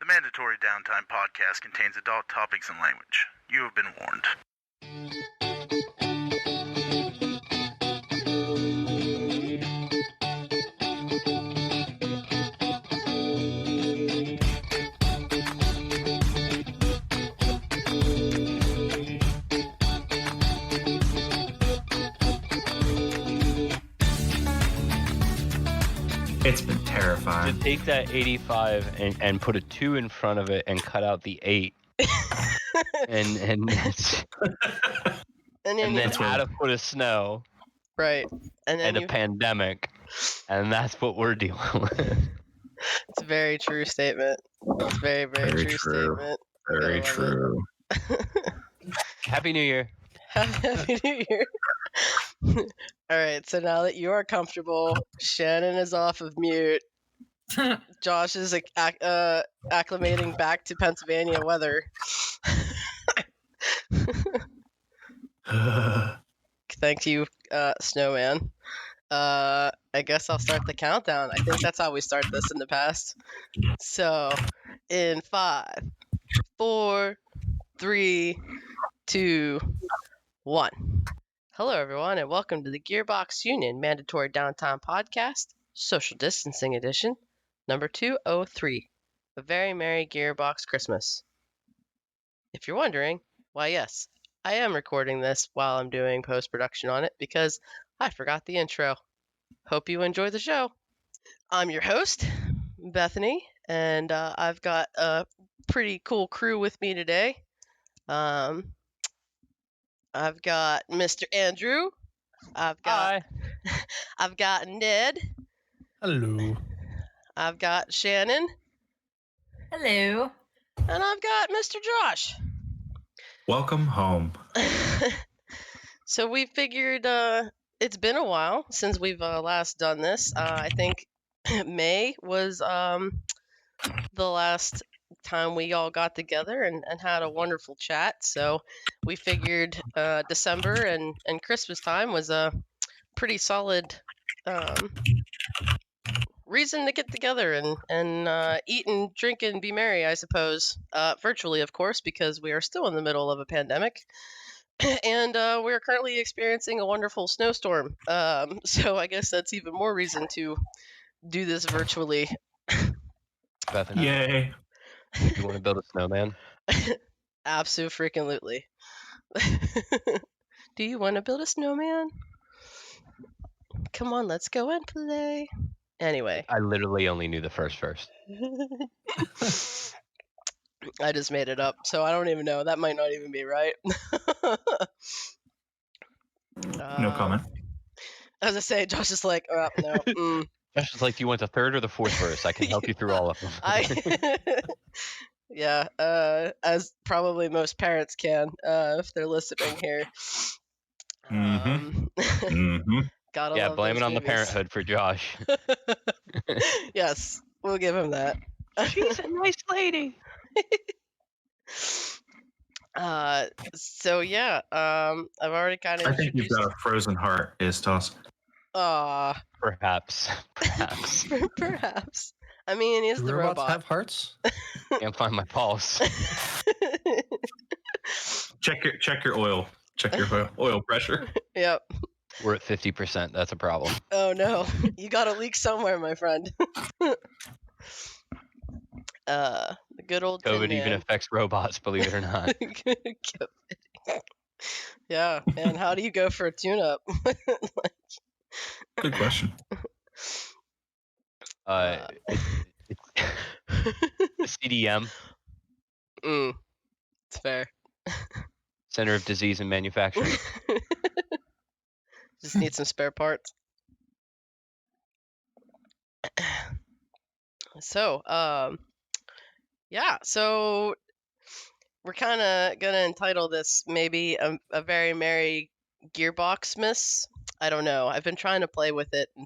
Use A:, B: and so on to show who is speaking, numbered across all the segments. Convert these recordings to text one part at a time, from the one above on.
A: Mandatory Downtime Podcast contains adult topics and language. You have been warned.
B: It's been terrifying.
C: To take that 85 and put a 2 in front of it and cut out the 8. and then add a foot of snow.
D: Right.
C: And a pandemic. And that's what we're dealing with.
D: It's a very true statement. It's a very, very true statement.
B: Very true.
C: Happy New Year.
D: Happy New Year. All right, so now that you are comfortable, Shannon is off of mute. Josh is acclimating back to Pennsylvania weather. Thank you, Snowman. I guess I'll start the countdown. I think that's how we started this in the past. So, in 5, 4, 3, 2, 1. Hello, everyone, and welcome to the Gearbox Union Mandatory Downtime Podcast, Social Distancing Edition, number 203, A Very Merry Gearbox Christmas. If you're wondering, why yes, I am recording this while I'm doing post-production on it because I forgot the intro. Hope you enjoy the show. I'm your host, Bethany, and I've got a pretty cool crew with me today. I've got Mr. Andrew. I've got Ned.
B: Hello.
D: I've got Shannon.
E: Hello.
D: And I've got Mr. Josh.
B: Welcome home.
D: So we figured it's been a while since we've last done this. I think May was the last time we all got together and had a wonderful chat. So we figured December and Christmas time was a pretty solid reason to get together and eat and drink and be merry, I suppose. Virtually, of course, because we are still in the middle of a pandemic. And we're currently experiencing a wonderful snowstorm. So I guess that's even more reason to do this virtually.
C: Bethany,
B: Yay.
C: you want to build a snowman?
D: Absolutely. Do you want to build a snowman? Come on, let's go and play. Anyway.
C: I literally only knew the first verse.
D: I just made it up, so I don't even know. That might not even be right.
B: No comment.
D: As I say, Josh is like, oh, no.
C: Josh is like, do you want the third or the fourth verse? I can help you through all of them.
D: Yeah, as probably most parents can, if they're listening here.
C: Yeah, blame it on the parenthood for Josh.
D: Yes, we'll give him that.
C: She's a nice lady.
D: So yeah, I've already kind of.
B: I think you've got a frozen heart, Istos.
C: Perhaps.
D: Perhaps. I mean, he's the
F: robots
D: robot.
F: Have hearts?
C: Can't find my pulse.
B: Check your oil. Check your oil pressure.
D: Yep.
C: We're at 50%. That's a problem.
D: Oh no, you got a leak somewhere, my friend. The good old
C: COVID even affects robots, believe it or not.
D: Yeah, man. How do you go for a tune-up?
B: Good question.
C: It's CDM.
D: It's fair.
C: Center of Disease and Manufacturing.
D: Just need some spare parts. So, yeah. So we're kind of gonna entitle this maybe a very merry Gearbox miss. I don't know. I've been trying to play with it and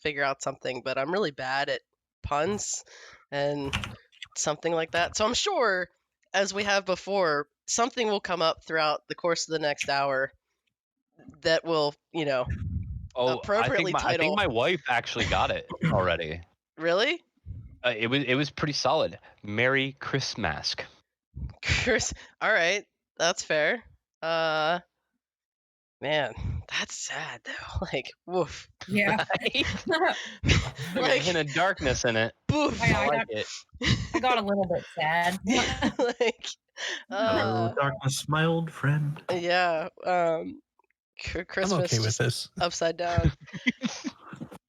D: figure out something, but I'm really bad at puns and something like that. So I'm sure, as we have before, something will come up throughout the course of the next hour that will, appropriately title.
C: I think my wife actually got it already.
D: Really?
C: It was pretty solid. Merry Christmas.
D: Chris, all right, that's fair. Man, that's sad though. Like, woof.
E: Yeah.
C: There's a
D: Like,
C: hint of darkness in it.
D: boof.
C: I like it.
E: I got a little bit sad.
D: Like,
B: Hello, darkness, my old friend.
D: yeah. Christmas
F: I'm okay with
D: just
F: this.
D: upside down.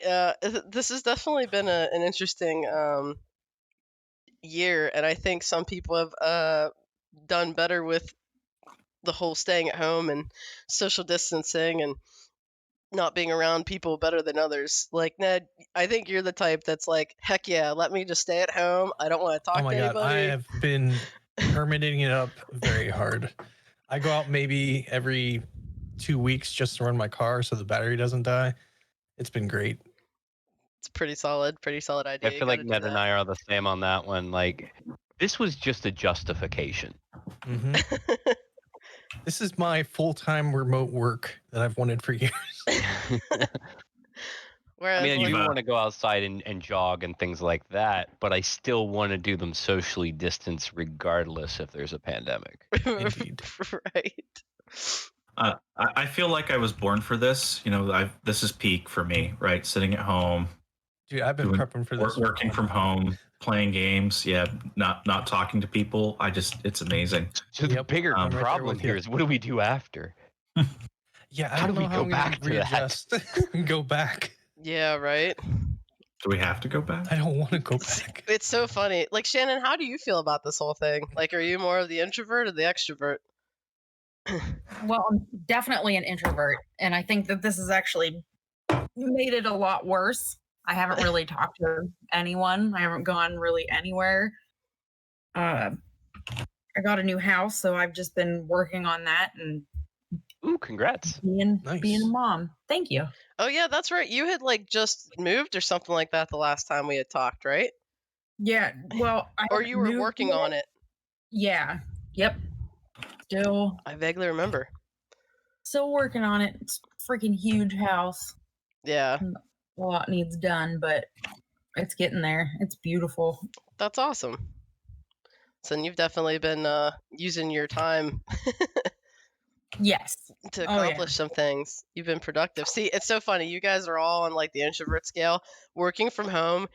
D: This has definitely been an interesting year, and I think some people have done better with the whole staying at home and social distancing and not being around people better than others. Like, Ned, I think you're the type that's like, heck yeah, let me just stay at home. I don't want to talk
F: Oh my
D: to
F: god, I
D: anybody.
F: have been hermiting it up very hard. I go out maybe every 2 weeks just to run my car so the battery doesn't die. It's been great.
D: It's pretty solid idea.
C: I feel like Ned and I are the same on that one. Like, this was just a justification.
F: hmm This is my full-time remote work that I've wanted for years.
D: Whereas,
C: I mean, I
D: like,
C: do want to go outside and jog and things like that, but I still want to do them socially distanced regardless if there's a pandemic.
F: Indeed.
D: right.
B: I feel like I was born for this. This is peak for me, right? Sitting at home,
F: Dude, I've been
B: Doing
F: prepping for this.
B: working from home, playing games. Yeah, not talking to people. It's amazing.
C: So the
F: Yep,
C: bigger
F: I'm right there
C: problem
F: with you.
C: here is, what do we do after?
F: Yeah, I
C: How
F: don't
C: do we
F: know how
C: go
F: I'm gonna
C: back to that?
F: readjust and go back.
D: Yeah, right.
B: Do we have to go back?
F: I don't want to go back.
D: It's so funny. Like, Shannon, how do you feel about this whole thing? Like, are you more of the introvert or the extrovert?
E: Well, I'm definitely an introvert, and I think that this has actually made it a lot worse. I haven't really talked to anyone. I haven't gone really anywhere. I got a new house, so I've just been working on that and
C: Ooh, congrats.
E: being
F: Nice.
E: a mom. Thank you.
D: Oh yeah, that's right. You had like just moved or something like that the last time we had talked, right?
E: Yeah. Well, I
D: Or
E: haven't
D: you were
E: moved
D: working
E: yet.
D: on it.
E: Yeah. Yep. Still
D: I vaguely remember.
E: working on it. It's a freaking huge house.
D: Yeah,
E: A lot needs done, but it's getting there. It's beautiful.
D: that's awesome. So then you've definitely been using your time
E: Yes.
D: to
E: Oh, yeah.
D: accomplish some things. You've been productive. See, it's so funny. You guys are all on like the introvert scale. Working from home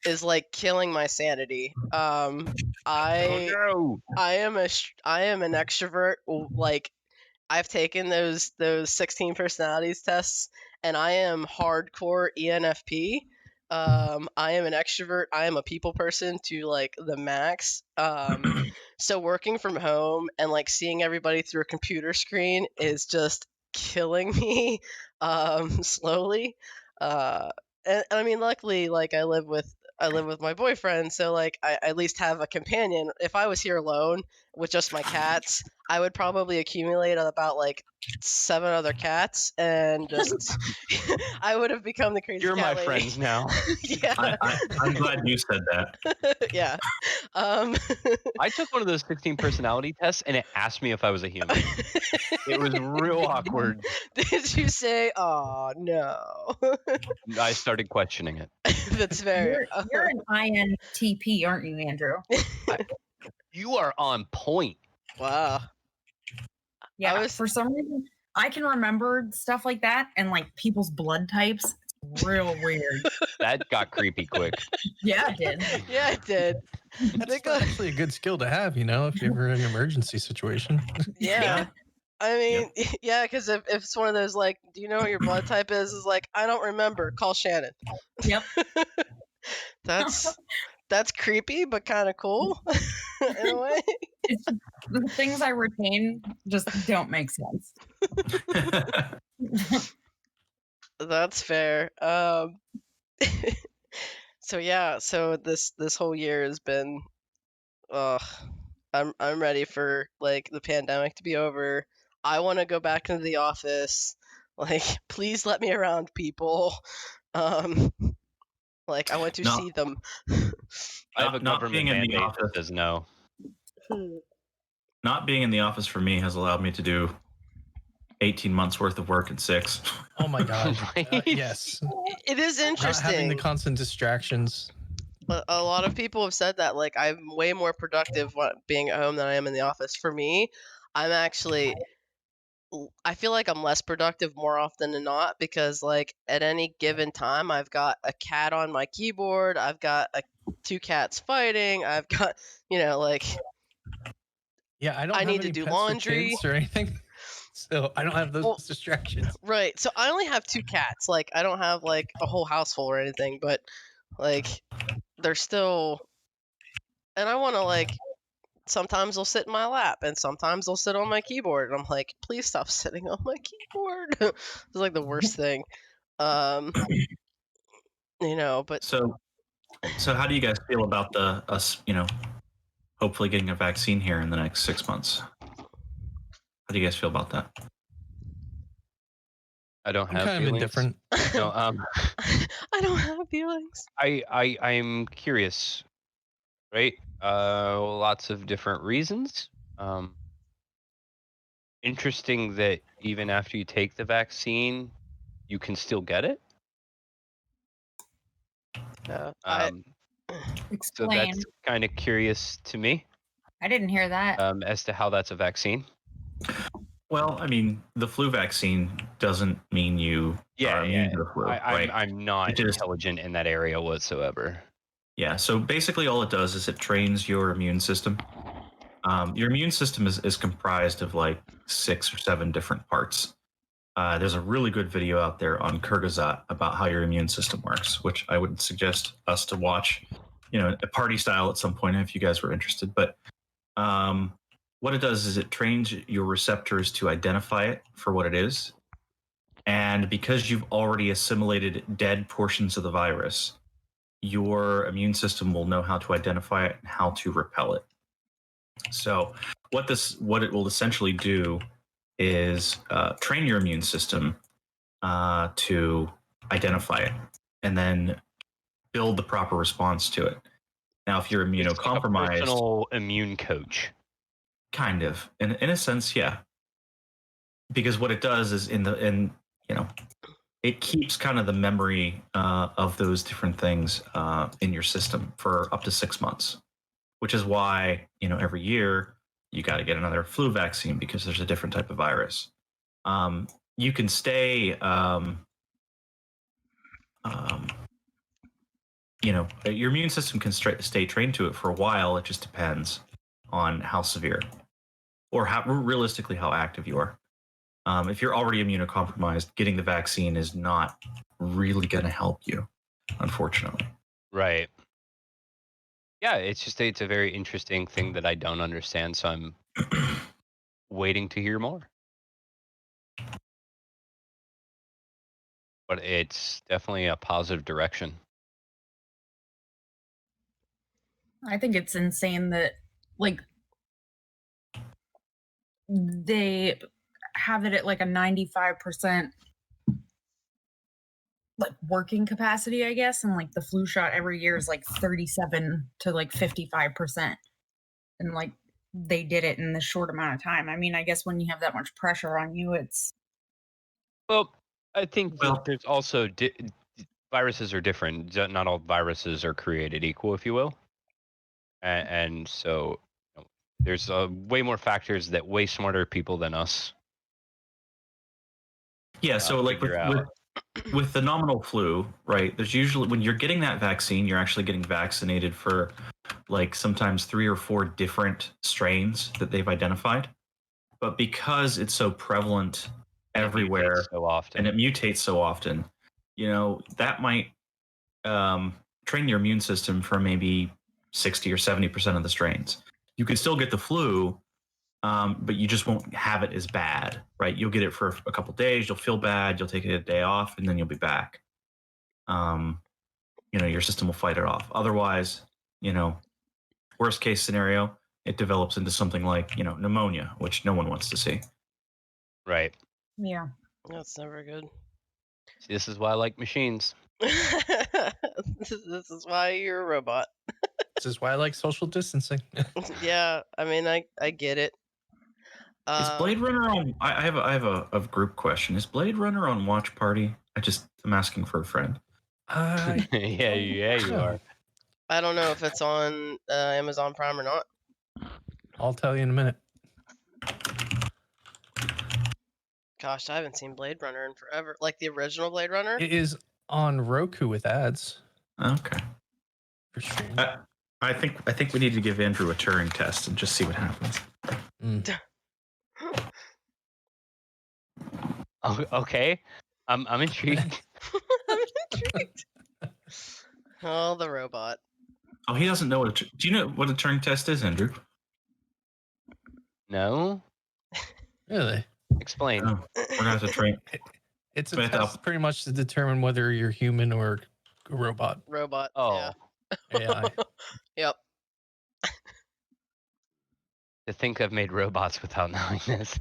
D: is like killing my sanity. I
C: no.
D: I am an extrovert. Like, I've taken those 16 personalities tests, and I am hardcore ENFP. I am an extrovert. I am a people person to like the max. So working from home and like seeing everybody through a computer screen is just killing me slowly. And I mean, luckily, like I live with my boyfriend, so like I at least have a companion. If I was here alone with just my cats, I would probably accumulate about like 7 other cats, and just I would have become the crazy
C: You're
D: cat
C: my
D: lady.
C: friends now.
D: Yeah,
B: I'm glad you said that.
D: yeah.
C: I took one of those 16 personality tests and it asked me if I was a human. It was real awkward.
D: Did you say, "Oh no"?
C: I started questioning it.
D: That's fair.
E: You're an INTP, aren't you, Andrew?
C: You are on point.
D: Wow.
E: Yeah.
D: was-
E: For some reason, I can remember stuff like that and like people's blood types. It's real weird.
C: That got creepy quick.
E: Yeah, it did.
D: Yeah, it did. I
F: It's
D: think
F: actually a good skill to have, if you're ever in an emergency situation.
D: yeah. I mean, yeah, because if it's one of those like, do you know what your blood type is? Is like, I don't remember. Call Shannon.
E: Yep.
D: That's creepy, but kind of cool in a way.
E: It's just, the things I retain just don't make sense.
D: That's fair. So yeah, so this whole year has been, I'm ready for like the pandemic to be over. I want to go back into the office. Like, please let me around people. Like I want to
B: No.
D: see them.
C: I have a
B: Not
C: government
B: being in the
C: mandate that
B: office.
C: says no.
B: Not being in the office for me has allowed me to do 18 months worth of work in 6.
F: Oh my god.
C: Right?
F: Yes.
D: It is
F: Not having the
D: interesting.
F: constant distractions.
D: a lot of people have said that, like, I'm way more productive being at home than I am in the office. For me, I'm actually I feel like I'm less productive more often than not because, like, at any given time, I've got a cat on my keyboard, I've got two cats fighting, I've got, like,
F: Yeah, I don't
D: I
F: have
D: need to
F: any
D: do
F: pets or
D: laundry.
F: kids or anything, so I don't have those distractions.
D: Right. So I only have two cats. Like, I don't have like a whole house full or anything, but like they're still, and I want to like sometimes they'll sit in my lap and sometimes they'll sit on my keyboard and I'm like, please stop sitting on my keyboard. It's like the worst thing. But
B: So how do you guys feel about us, hopefully getting a vaccine here in the next 6 months? How do you guys feel about that?
C: I don't
F: I'm
C: have
F: kind of
C: feelings.
F: indifferent.
C: No,
D: I don't have feelings.
C: I'm curious, right? Lots of different reasons. Interesting that even after you take the vaccine, you can still get it. So
E: Explain.
C: that's kind of curious to me.
E: I didn't hear that.
C: As to how that's a vaccine.
B: Well, I mean, the flu vaccine doesn't mean you are immune to the flu, right?
C: I'm not intelligent in that area whatsoever.
B: Yeah, so basically all it does is it trains your immune system. Your immune system is comprised of like 6 or 7 different parts. There's a really good video out there on Kyrgyzstan about how your immune system works, which I would suggest us to watch, a party style at some point if you guys were interested. But what it does is it trains your receptors to identify it for what it is. And because you've already assimilated dead portions of the virus, your immune system will know how to identify it and how to repel it. So what it will essentially do is train your immune system to identify it and then build the proper response to it. Now, if you're immunocompromised,
C: like a personal immune coach,
B: kind of, in a sense, yeah. Because what it does is it keeps kind of the memory of those different things in your system for up to 6 months, which is why every year you got to get another flu vaccine because there's a different type of virus. You can stay, your immune system can stay trained to it for a while. It just depends on how severe or how realistically how active you are. If you're already immunocompromised, getting the vaccine is not really going to help you, unfortunately.
C: Right. Yeah, it's a very interesting thing that I don't understand, so I'm waiting to hear more. But it's definitely a positive direction.
E: I think it's insane that, like, they have it at like a 95% like working capacity, I guess, and like the flu shot every year is like 37 to like 55%, and like they did it in this short amount of time. I mean, I guess when you have that much pressure on you, it's
C: I think there's also viruses are different. Not all viruses are created equal, if you will, and so there's way more factors that way smarter people than us.
B: Yeah, so like with the nominal flu, right? There's usually, when you're getting that vaccine, you're actually getting vaccinated for like sometimes 3 or 4 different strains that they've identified. But because it's so prevalent everywhere and it mutates so often, that might train your immune system for maybe 60 or 70% of the strains. You can still get the flu, but you just won't have it as bad, right? You'll get it for a couple days, you'll feel bad, you'll take a day off, and then you'll be back. Your system will fight it off. Otherwise, worst case scenario, it develops into something like, pneumonia, which no one wants to see.
C: Right.
E: Yeah.
D: That's never good.
C: See, this is why I like machines.
D: This is why you're a robot.
F: This is why I like social distancing.
D: Yeah, I mean, I get it.
B: Is Blade Runner on? I have a group question. Is Blade Runner on Watch Party? I'm asking for a friend.
C: Yeah, you are.
D: I don't know if it's on Amazon Prime or not.
F: I'll tell you in a minute.
D: Gosh, I haven't seen Blade Runner in forever. Like the original Blade Runner.
F: It is on Roku with ads
B: Okay.
F: for stream.
B: I think we need to give Andrew a Turing test and just see what happens.
C: Oh, okay. I'm intrigued.
D: I'm intrigued. Oh, the robot.
B: Oh, he doesn't know what. Do you know what a Turing test is, Andrew?
C: No?
F: Really?
C: Explain.
B: Oh, we're gonna have to train.
F: It's a
B: But,
F: test pretty much to determine whether you're human or a robot.
D: Robot.
C: Oh,
F: AI.
D: Yep.
C: to think I've made robots without knowing this.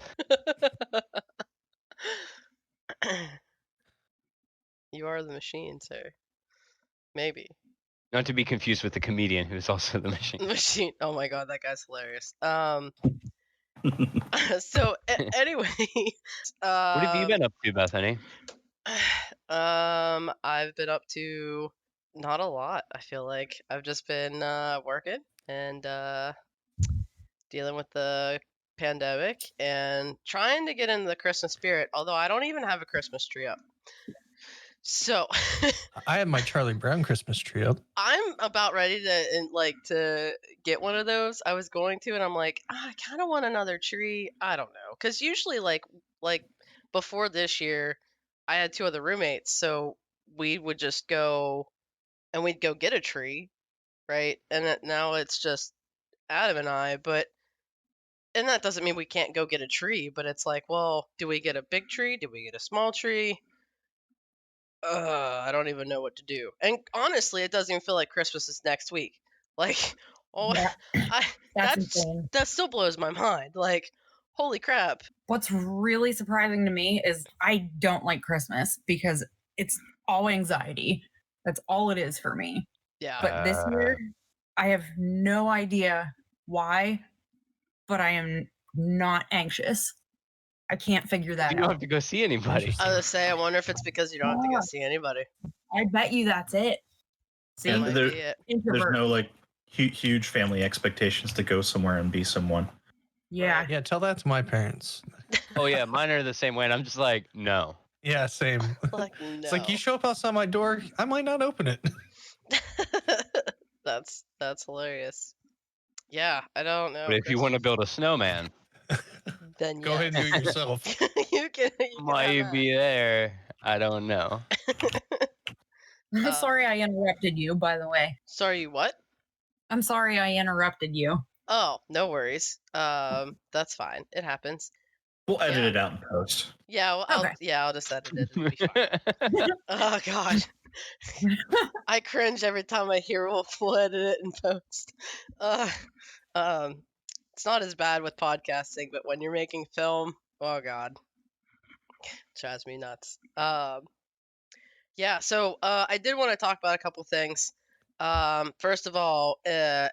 D: You are the machine, sir. Maybe.
C: Not to be confused with the comedian who's also the machine.
D: Machine. Oh my god, that guy's hilarious. So anyway,
C: What have you been up to, Bethany?
D: I've been up to not a lot. I feel like I've just been working and dealing with the pandemic and trying to get into the Christmas spirit. Although I don't even have a Christmas tree up. So
F: I have my Charlie Brown Christmas tree up.
D: I'm about ready to get one of those. I was going to, and I'm like, I kind of want another tree. I don't know, because usually like before this year, I had 2 other roommates, so we would just go and we'd go get a tree, right? And now it's just Adam and I, and that doesn't mean we can't go get a tree, but it's like, well, do we get a big tree? Do we get a small tree? I don't even know what to do. And honestly, it doesn't even feel like Christmas is next week. Like, oh,
E: Yeah, that's
D: that's
E: insane.
D: that still blows my mind. Like, holy crap.
E: What's really surprising to me is I don't like Christmas because it's all anxiety. That's all it is for me.
D: Yeah.
E: But this year, I have no idea why, but I am not anxious. I can't figure that
C: You don't
E: out.
C: have to go see anybody.
D: I was gonna say, I wonder if it's because you don't have to go see anybody.
E: I bet you that's it. See,
B: And
D: Might
B: there-
D: be it.
B: There's
E: introvert.
B: no like huge family expectations to go somewhere and be someone.
E: Yeah.
F: Yeah, tell that to my parents.
C: Oh yeah, mine are the same way, and I'm just like, no.
F: Yeah, same.
D: Like, no.
F: It's like you show up outside my door, I might not open it.
D: That's hilarious. Yeah, I don't know.
C: But if you want to build a snowman,
D: then
F: Go ahead and do it yourself.
D: you can have
C: might
D: that.
C: be there. I don't know.
E: I'm sorry I interrupted you, by the way.
D: Sorry, what?
E: I'm sorry I interrupted you.
D: Oh, no worries. That's fine. It happens.
B: We'll edit
D: Yeah.
B: it out in post.
D: Yeah, well,
E: Okay.
D: I'll just edit it. It'll be fine. Oh god, I cringe every time I hear we'll edit it in post. It's not as bad with podcasting, but when you're making film, oh god, it drives me nuts. Yeah. So I did want to talk about a couple things. First of all, a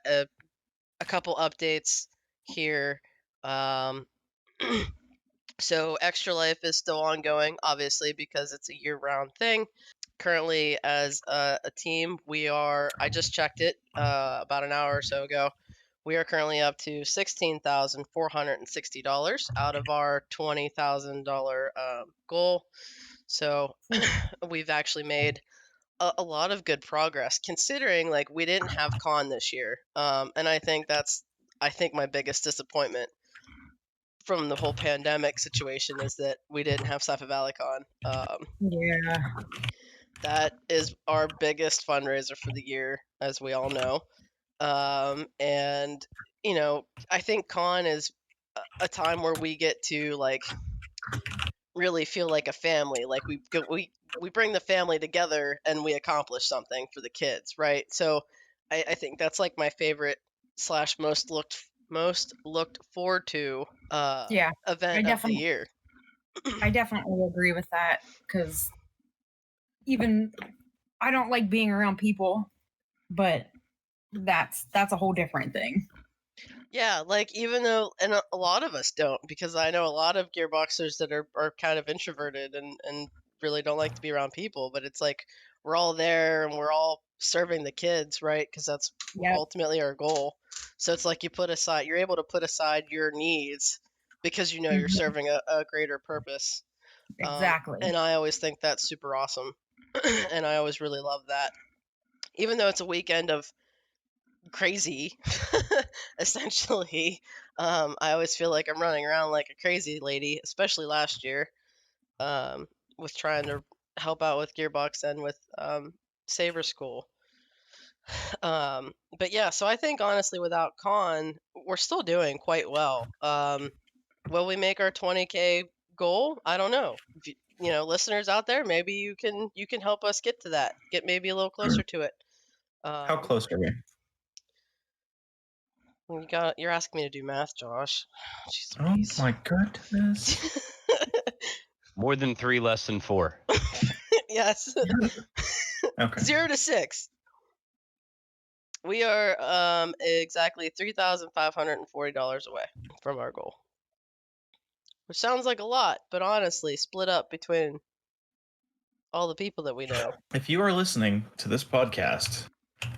D: couple updates here. So Extra Life is still ongoing, obviously, because it's a year-round thing. Currently, as a team, I just checked it about an hour or so ago. We are currently up to $16,460 out of our $20,000 goal. So we've actually made a lot of good progress, considering like we didn't have con this year, and I think that's my biggest disappointment from the whole pandemic situation is that we didn't have Cypher Valley Con.
E: Yeah.
D: That is our biggest fundraiser for the year, as we all know. And you know, I think con is a time where we get to like really feel like a family. Like we bring the family together and we accomplish something for the kids, right? So I think that's like my favorite / most looked forward to
E: Yeah,
D: event of the year.
E: I definitely agree with that because even I don't like being around people, but that's a whole different thing.
D: Yeah, like even though, and a lot of us don't, because I know a lot of Gearboxers that are kind of introverted and really don't like to be around people, but it's like we're all there and we're all serving the kids, right? Because that's ultimately our goal. So it's like you're able to put aside your needs because you know you're serving a greater purpose.
E: Exactly.
D: And I always think that's super awesome. And I always really love that. Even though it's a weekend of crazy, essentially, I always feel like I'm running around like a crazy lady, especially last year, with trying to help out with Gearbox and with Saber School. But yeah, so I think honestly, without Con, we're still doing quite well. Will we make our 20K goal? I don't know. If you know, listeners out there, maybe you can help us get to that, get maybe a little closer to it.
B: How close are we?
D: You're asking me to do math, Josh. Jeez
B: Oh
D: Louise.
B: my goodness.
C: More than 3, less than 4.
D: Yes.
B: Okay.
D: 0 to 6. We are exactly $3,540 away from our goal. Which sounds like a lot, but honestly, split up between all the people that we know.
B: If you are listening to this podcast,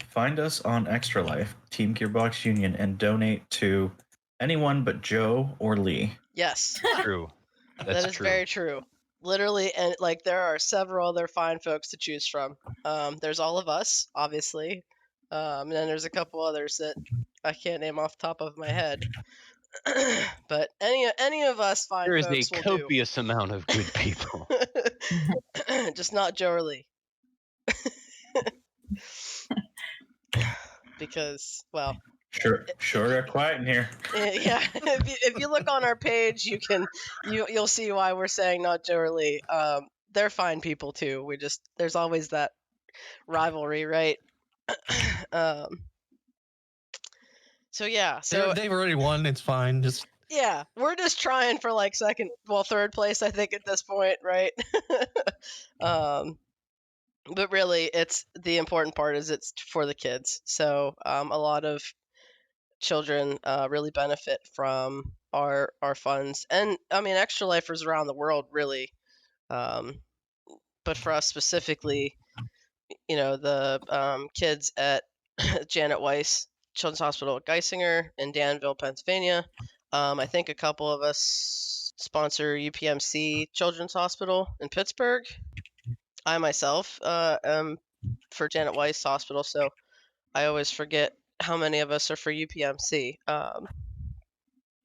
B: find us on Extra Life, Team Gearbox Union, and donate to anyone but Joe or Lee.
D: Yes.
C: True.
D: That is very true. Literally, and like there are several other fine folks to choose from. There's all of us, obviously. And then there's a couple others that I can't name off the top of my head. But any of us fine
C: There is
D: folks
C: a
D: will
C: copious amount of good people.
D: do. Just not Joe or Lee. Because, well,
B: Sure got quiet in here.
D: yeah. If you look on our page, you'll see why we're saying not Joe or Lee. They're fine people too. There's always that rivalry, right? So yeah,
F: they've already won. It's fine. Just
D: yeah, we're just trying for like third place, I think, at this point, right? But really, the important part is it's for the kids. So a lot of children really benefit from our funds, and I mean, Extra Lifers around the world really, but for us specifically, you know, the kids at Janet Weiss Children's Hospital at Geisinger in Danville, Pennsylvania. I think a couple of us sponsor UPMC Children's Hospital in Pittsburgh. I myself am for Janet Weiss Hospital, so I always forget how many of us are for UPMC.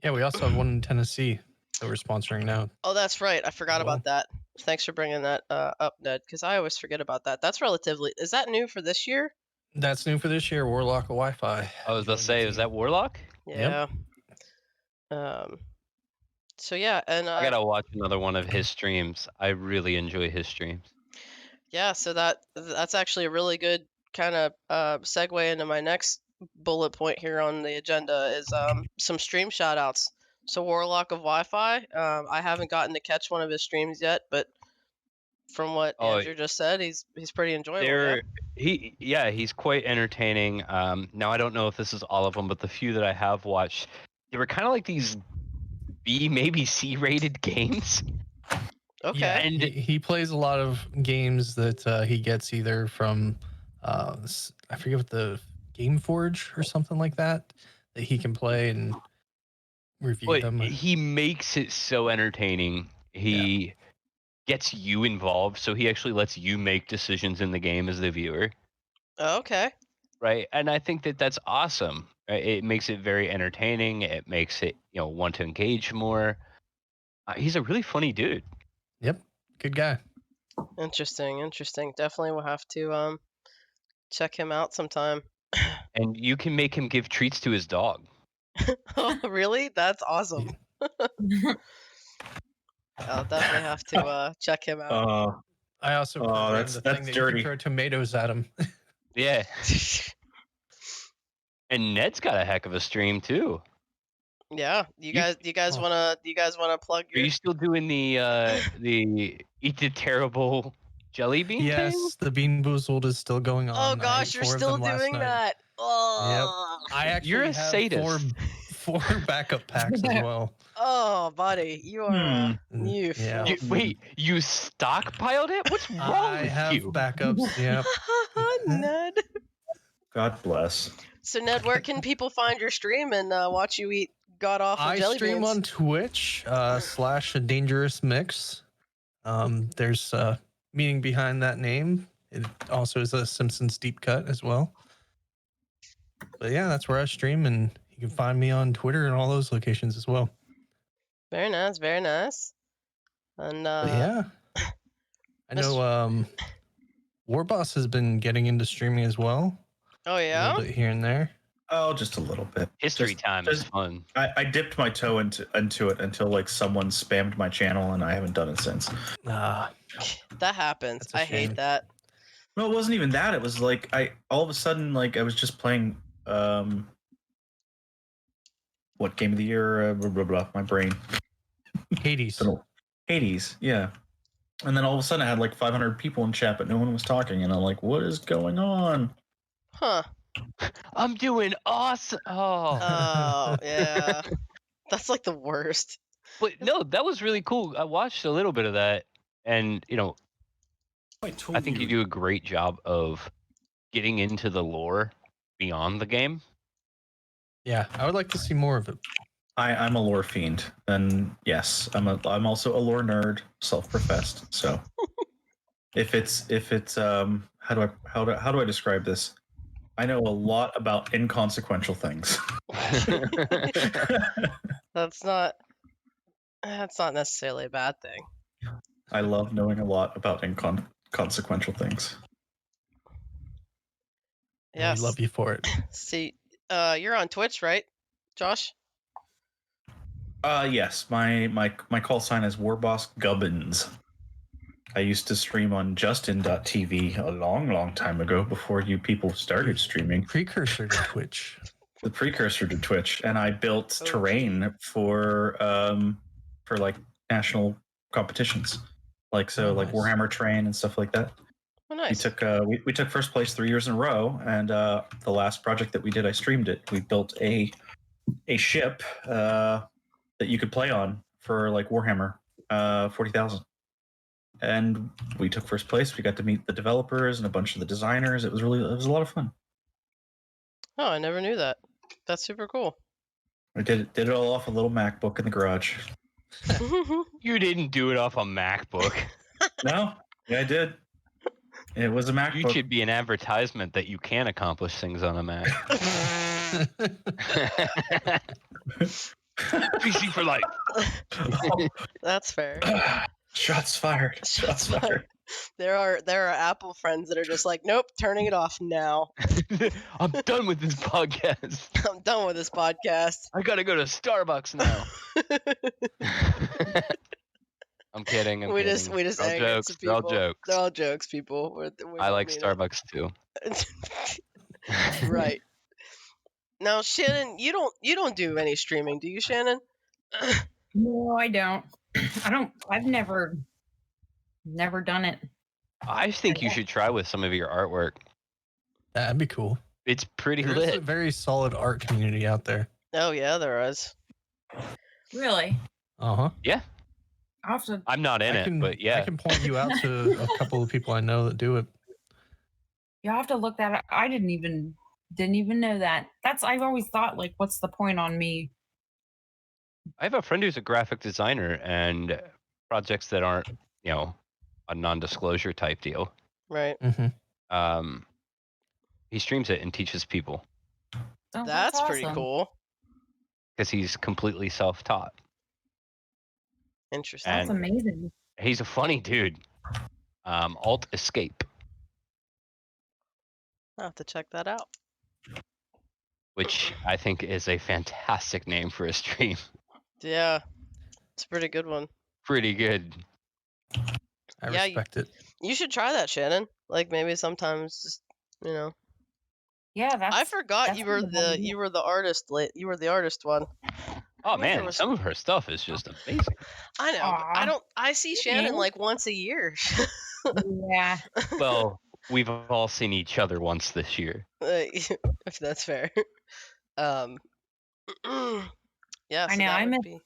F: yeah, we also have one in Tennessee that we're sponsoring now.
D: Oh, that's right. I forgot about that. Thanks for bringing that up, Ned, because I always forget about that. Is that new for this year?
F: That's new for this year. Warlock of Wi-Fi.
C: I was about to say, is that Warlock?
D: Yeah. So yeah, and
C: I gotta watch another one of his streams. I really enjoy his streams.
D: Yeah, so that's actually a really good kind of segue into my next bullet point here on the agenda is some stream shout outs. So Warlock of Wi-Fi, I haven't gotten to catch one of his streams yet, but from what Andrew just said, he's pretty enjoyable.
C: He's quite entertaining. Now I don't know if this is all of them, but the few that I have watched, they were kind of like these B, maybe C-rated games.
D: Okay.
F: Yeah, and he plays a lot of games that he gets either from I forget what the Game Forge or something like that he can play and review them.
C: He makes it so entertaining. He gets you involved, so he actually lets you make decisions in the game as the viewer.
D: Okay.
C: Right, and I think that's awesome. Right? It makes it very entertaining. It makes it want to engage more. He's a really funny dude.
F: Yep, good guy.
D: Interesting. Definitely will have to check him out sometime.
C: And you can make him give treats to his dog.
D: Oh, really? That's awesome. I'll definitely have to check him out.
F: I also
B: that's dirty.
F: You can throw tomatoes at him.
C: Yeah. And Ned's got a heck of a stream too.
D: Yeah, you guys wanna plug your?
C: Are you still doing the eat the terrible jelly bean
F: Yes,
C: thing?
F: the Bean Boozled is still going on.
D: Oh gosh, you're still doing that. Oh,
F: yep. I actually
C: You're a
F: have
C: sadist.
F: four backup packs as well.
D: Oh, buddy, you are you.
C: Wait, you stockpiled it? What's wrong with
F: I have
C: you?
F: backups. Yeah.
D: Ned.
B: God bless.
D: So Ned, where can people find your stream and watch you eat god awful jelly
F: stream
D: beans?
F: on Twitch / Dangerous Mix. There's a meaning behind that name. It also is a Simpsons deep cut as well. But yeah, that's where I stream, and you can find me on Twitter and all those locations as well.
D: Very nice, very nice. And
F: But yeah, I know Warboss has been getting into streaming as well.
D: Oh
F: A
D: yeah.
F: little bit here and there.
B: Oh, just a little bit.
C: History time is fun.
B: I dipped my toe into it until like someone spammed my channel, and I haven't done it since.
F: Ah,
D: That happens.
F: That's a
D: I hate
F: shame.
D: that.
B: No, it wasn't even that. It was like I all of a sudden like I was just playing what game of the year? Blah, blah, blah, my brain.
F: Hades.
B: Hades, yeah. And then all of a sudden I had like 500 people in chat, but no one was talking, and I'm like, what is going on?
D: Huh.
C: I'm doing awesome. Oh,
D: Oh yeah. That's like the worst.
C: but no, that was really cool. I watched a little bit of that, and I think you do a great job of getting into the lore beyond the game.
F: Yeah, I would like to see more of it.
B: I'm a lore fiend, and yes, I'm also a lore nerd, self-professed. So if it's how do I describe this? I know a lot about inconsequential things.
D: That's not necessarily a bad thing.
B: I love knowing a lot about inconsequential things.
F: And
D: Yes.
F: we love you for it.
D: See, you're on Twitch, right, Josh?
B: Yes, my call sign is Warboss Gubbins. I used to stream on Justin.tv a long time ago before you people started streaming.
F: Precursor to Twitch.
B: The precursor to Twitch, and I built
D: Oh,
B: terrain for like national competitions, like
F: Nice.
B: Warhammer terrain and stuff like that.
D: Oh, nice.
B: We took first place 3 years in a row, and the last project that we did, I streamed it. We built a ship that you could play on for like Warhammer 40,000, and we took first place. We got to meet the developers and a bunch of the designers. It was a lot of fun.
D: Oh, I never knew that. That's super cool.
B: I did it all off a little MacBook in the garage.
C: You didn't do it off a MacBook.
B: No, yeah, I did. It was a MacBook.
C: You should be an advertisement that you can accomplish things on a Mac. PC for life.
D: That's fair.
B: Shots fired. Shots fired.
D: There are Apple friends that are just like, nope, turning it off now.
C: I'm done with this podcast.
D: I'm done with this podcast.
C: I gotta go to Starbucks now. I'm kidding.
D: we just
C: They're all
D: anger
C: jokes.
D: some
C: They're all
D: people.
C: jokes.
D: They're all jokes, people. We
C: I
D: don't
C: like
D: mean
C: Starbucks too.
D: it. Right. Now, Shannon, you don't do any streaming, do you, Shannon?
E: No, I don't. I've never done it.
C: I think you should try with some of your artwork.
F: That'd be cool.
C: It's pretty
F: There's a
C: lit.
F: very solid art community out there.
D: Oh yeah, there is.
E: Really?
F: Uh-huh.
C: Yeah,
E: I'll have to.
C: I'm not in
F: I
C: it,
F: can,
C: but yeah.
F: I can point you out to a couple of people I know that do it.
E: You'll have to look that up. I didn't even know that. I've always thought, like, what's the point on me?
C: I have a friend who's a graphic designer, and projects that aren't, a non-disclosure type deal.
D: Right.
F: Mm-hmm.
C: He streams it and teaches people
E: Oh,
D: That's pretty
E: awesome.
D: cool.
C: because he's completely self-taught.
D: Interesting.
E: That's
C: And
E: amazing.
C: he's a funny dude. Alt Escape,
D: I'll have to check that out.
C: which I think is a fantastic name for a stream.
D: Yeah. It's a pretty good one.
C: Pretty good.
F: I
D: Yeah,
F: respect it.
D: You should try that, Shannon. Like maybe sometimes just
E: Yeah, that's.
D: I forgot
E: that's
D: you were
E: a good idea.
D: you were the artist you were the artist one.
C: Oh
D: wish there
C: man,
D: was-
C: some of her stuff is just amazing.
D: I know. But
E: Aw.
D: I see Shannon
E: Yeah.
D: like once a year.
E: Yeah.
C: Well, we've all seen each other once this year.
D: If that's fair. Yeah.
E: I
D: so
E: know,
D: that
E: I
D: would
E: miss-
D: be-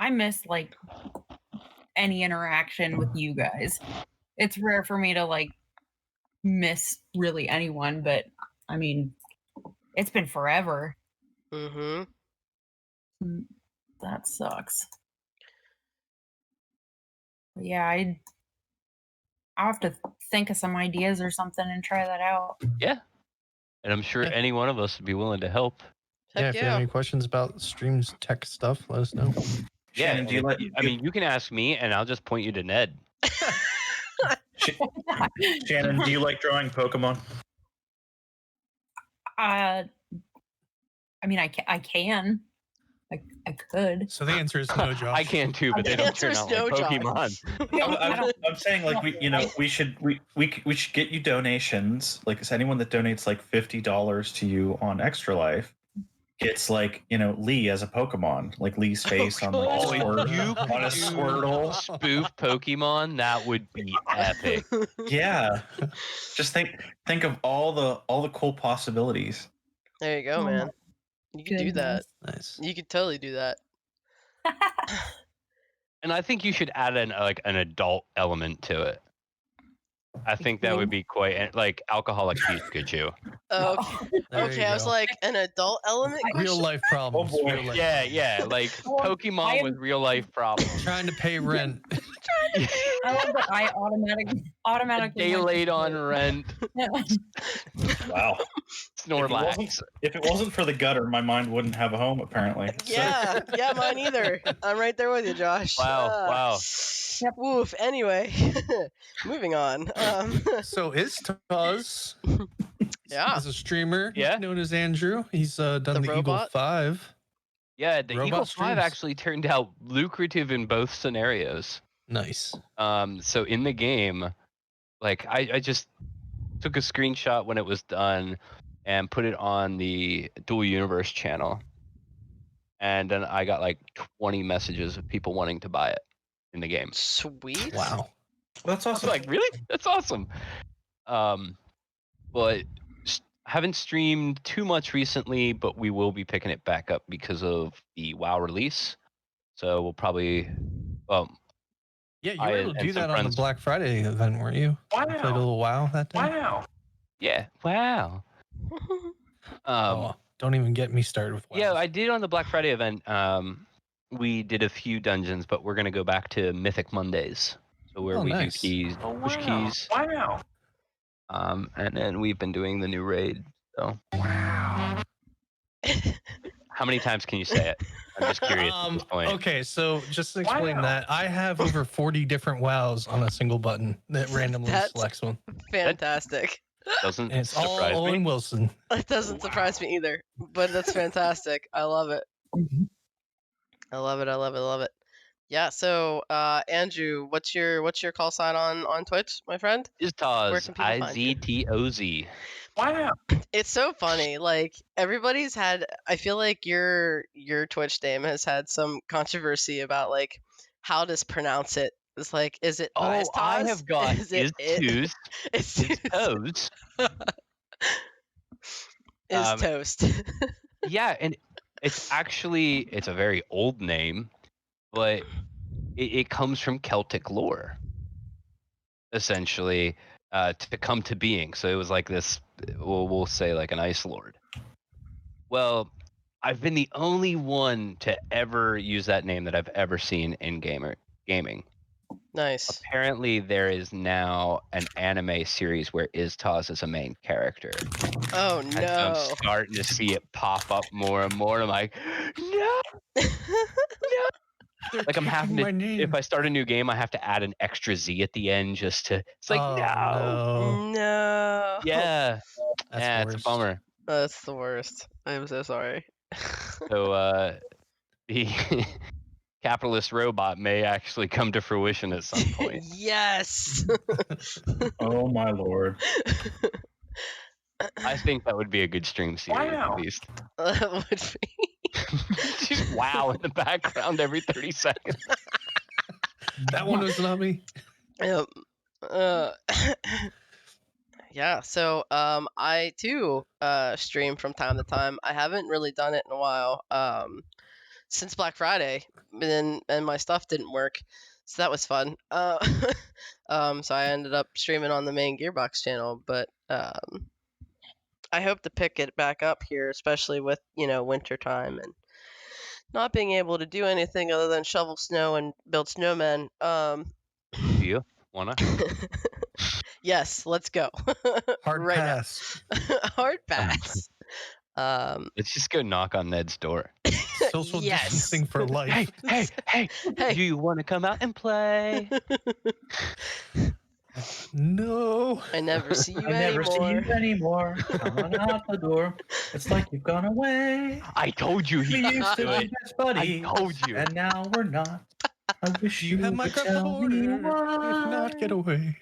E: I miss like any interaction with you guys. It's rare for me to like miss really anyone, but I mean, it's been forever.
D: Mm-hmm.
E: That sucks. But yeah, I'll have to think of some ideas or something and try that out.
C: Yeah. And I'm sure
F: Yeah.
C: any one of us would be willing to help.
F: If you have any questions about streams tech stuff, let us know.
B: Shannon, do you like?
C: I mean, you can ask me, and I'll just point you to Ned.
B: Shannon, do you like drawing Pokemon?
E: I mean, I can. I could.
F: So the answer is no, Josh.
C: I can too, but they don't turn out like Pokemon.
B: I'm saying like we should get you donations. Like anyone that donates like $50 to you on Extra Life gets like Lee as a Pokemon, like Lee's face on like on a Squirtle.
C: Spoof Pokemon, that would be epic.
B: Yeah, just think of all the cool possibilities.
D: There you go, man. You can do that.
F: Nice.
D: You could totally do that.
C: And I think you should add an adult element to it. I think that would be quite like Alcoholic Pikachu.
D: Oh, okay. I was like, an adult element?
F: Real life problems.
B: Oh boy.
F: Real life
C: Yeah, like Pokemon with real life problems.
F: Trying to pay rent.
E: I love that I automatically
C: Day late on rent.
B: Wow.
C: Snorlax.
B: If it wasn't for the gutter, my mind wouldn't have a home. Apparently.
D: Yeah, mine either. I'm right there with you, Josh.
C: Wow.
D: Woof. Anyway, moving on.
F: So is Taz
D: Yeah.
F: is a streamer
C: Yeah.
F: known as Andrew. He's done the Eagle
D: robot?
F: 5.
C: Yeah, the
F: Robot
C: Eagle 5
F: streams.
C: actually turned out lucrative in both scenarios.
F: Nice.
C: So in the game, like I just took a screenshot when it was done and put it on the Dual Universe channel. And then I got like 20 messages of people wanting to buy it in the game.
D: Sweet.
F: Wow.
B: That's
C: I was
B: awesome.
C: like, really? That's awesome. But haven't streamed too much recently, but we will be picking it back up because of the WoW release. So we'll probably,
F: Yeah, you were able to do that on the Black Friday event, weren't you?
B: Wow.
F: You played a little WoW that day?
B: Wow.
C: yeah, wow.
F: Don't even get me started with WoW.
C: Yeah, I did on the Black Friday event. We did a few dungeons, but we're gonna go back to Mythic Mondays, so where we
F: nice.
C: do keys, push keys.
B: Wow.
C: And then we've been doing the new raid. So,
B: Wow.
C: how many times can you say it? I'm just curious at this point.
F: Okay, so just to explain
B: Wow.
F: that, I have over 40 different WoWs on a single button that randomly
D: That's-
F: selects one.
D: Fantastic.
C: Doesn't
F: And it's all
C: surprise me.
F: Owen Wilson.
D: That doesn't surprise me either, but that's fantastic. I love it. I love it. Yeah. So, Andrew, what's your call sign on Twitch, my friend?
C: Is
D: Where
C: Taz
D: can people find you?
C: IZTOZ?
B: Wow.
D: It's so funny. Like everybody's had. I feel like your Twitch name has had some controversy about like how to pronounce it. It's like, is it?
C: Oh,
D: Is
C: I
D: Taz?
C: have got
D: Is it?
C: Tooth.
D: It's
C: It's Toes.
D: is toast.
C: Yeah, and it's a very old name, but it comes from Celtic lore, essentially, to come to being. So it was like this, we'll say like an ice lord. Well, I've been the only one to ever use that name that I've ever seen in gaming.
D: Nice.
C: Apparently, there is now an anime series where Iztaz is a main character.
D: Oh
C: And so I'm
D: no.
C: starting to see it pop up more and more. I'm like, no.
F: They're
C: Like I'm having
F: taking my
C: to,
F: name.
C: if I start a new game, I have to add an extra Z at the end just to, it's like,
F: Oh,
C: no.
D: No.
C: Yeah.
F: That's
C: Yeah,
F: the
C: it's a
F: worst.
C: bummer.
D: That's the worst. I'm so sorry.
C: So the capitalist robot may actually come to fruition at some point.
D: Yes.
B: Oh my lord.
C: I think that would be a good stream series
B: Wow.
C: at least.
D: That would be.
C: Just wow in the background every 30 seconds.
F: That one was not me.
D: Yeah, so I too stream from time to time. I haven't really done it in a while since Black Friday, and my stuff didn't work. So that was fun. So I ended up streaming on the main Gearbox channel, but I hope to pick it back up here, especially with winter time and not being able to do anything other than shovel snow and build snowmen.
C: Do you wanna?
D: Yes, let's go.
F: Hard
D: right
F: pass.
D: now. Hard pass.
C: Let's just go knock on Ned's door.
F: Social
D: Yes.
F: distancing for life.
C: Hey,
D: Hey.
C: do you want to come out and play?
F: No.
D: I never see you
B: I never see
D: anymore.
B: you anymore. Coming out the door. It's like you've gone away.
C: I told you
B: We
C: he
B: used to
C: do it.
B: be best buddies.
C: I told you.
B: And now we're not. I wish
F: You have my
B: could tell me
F: recorder. If not, get
B: why.
F: away.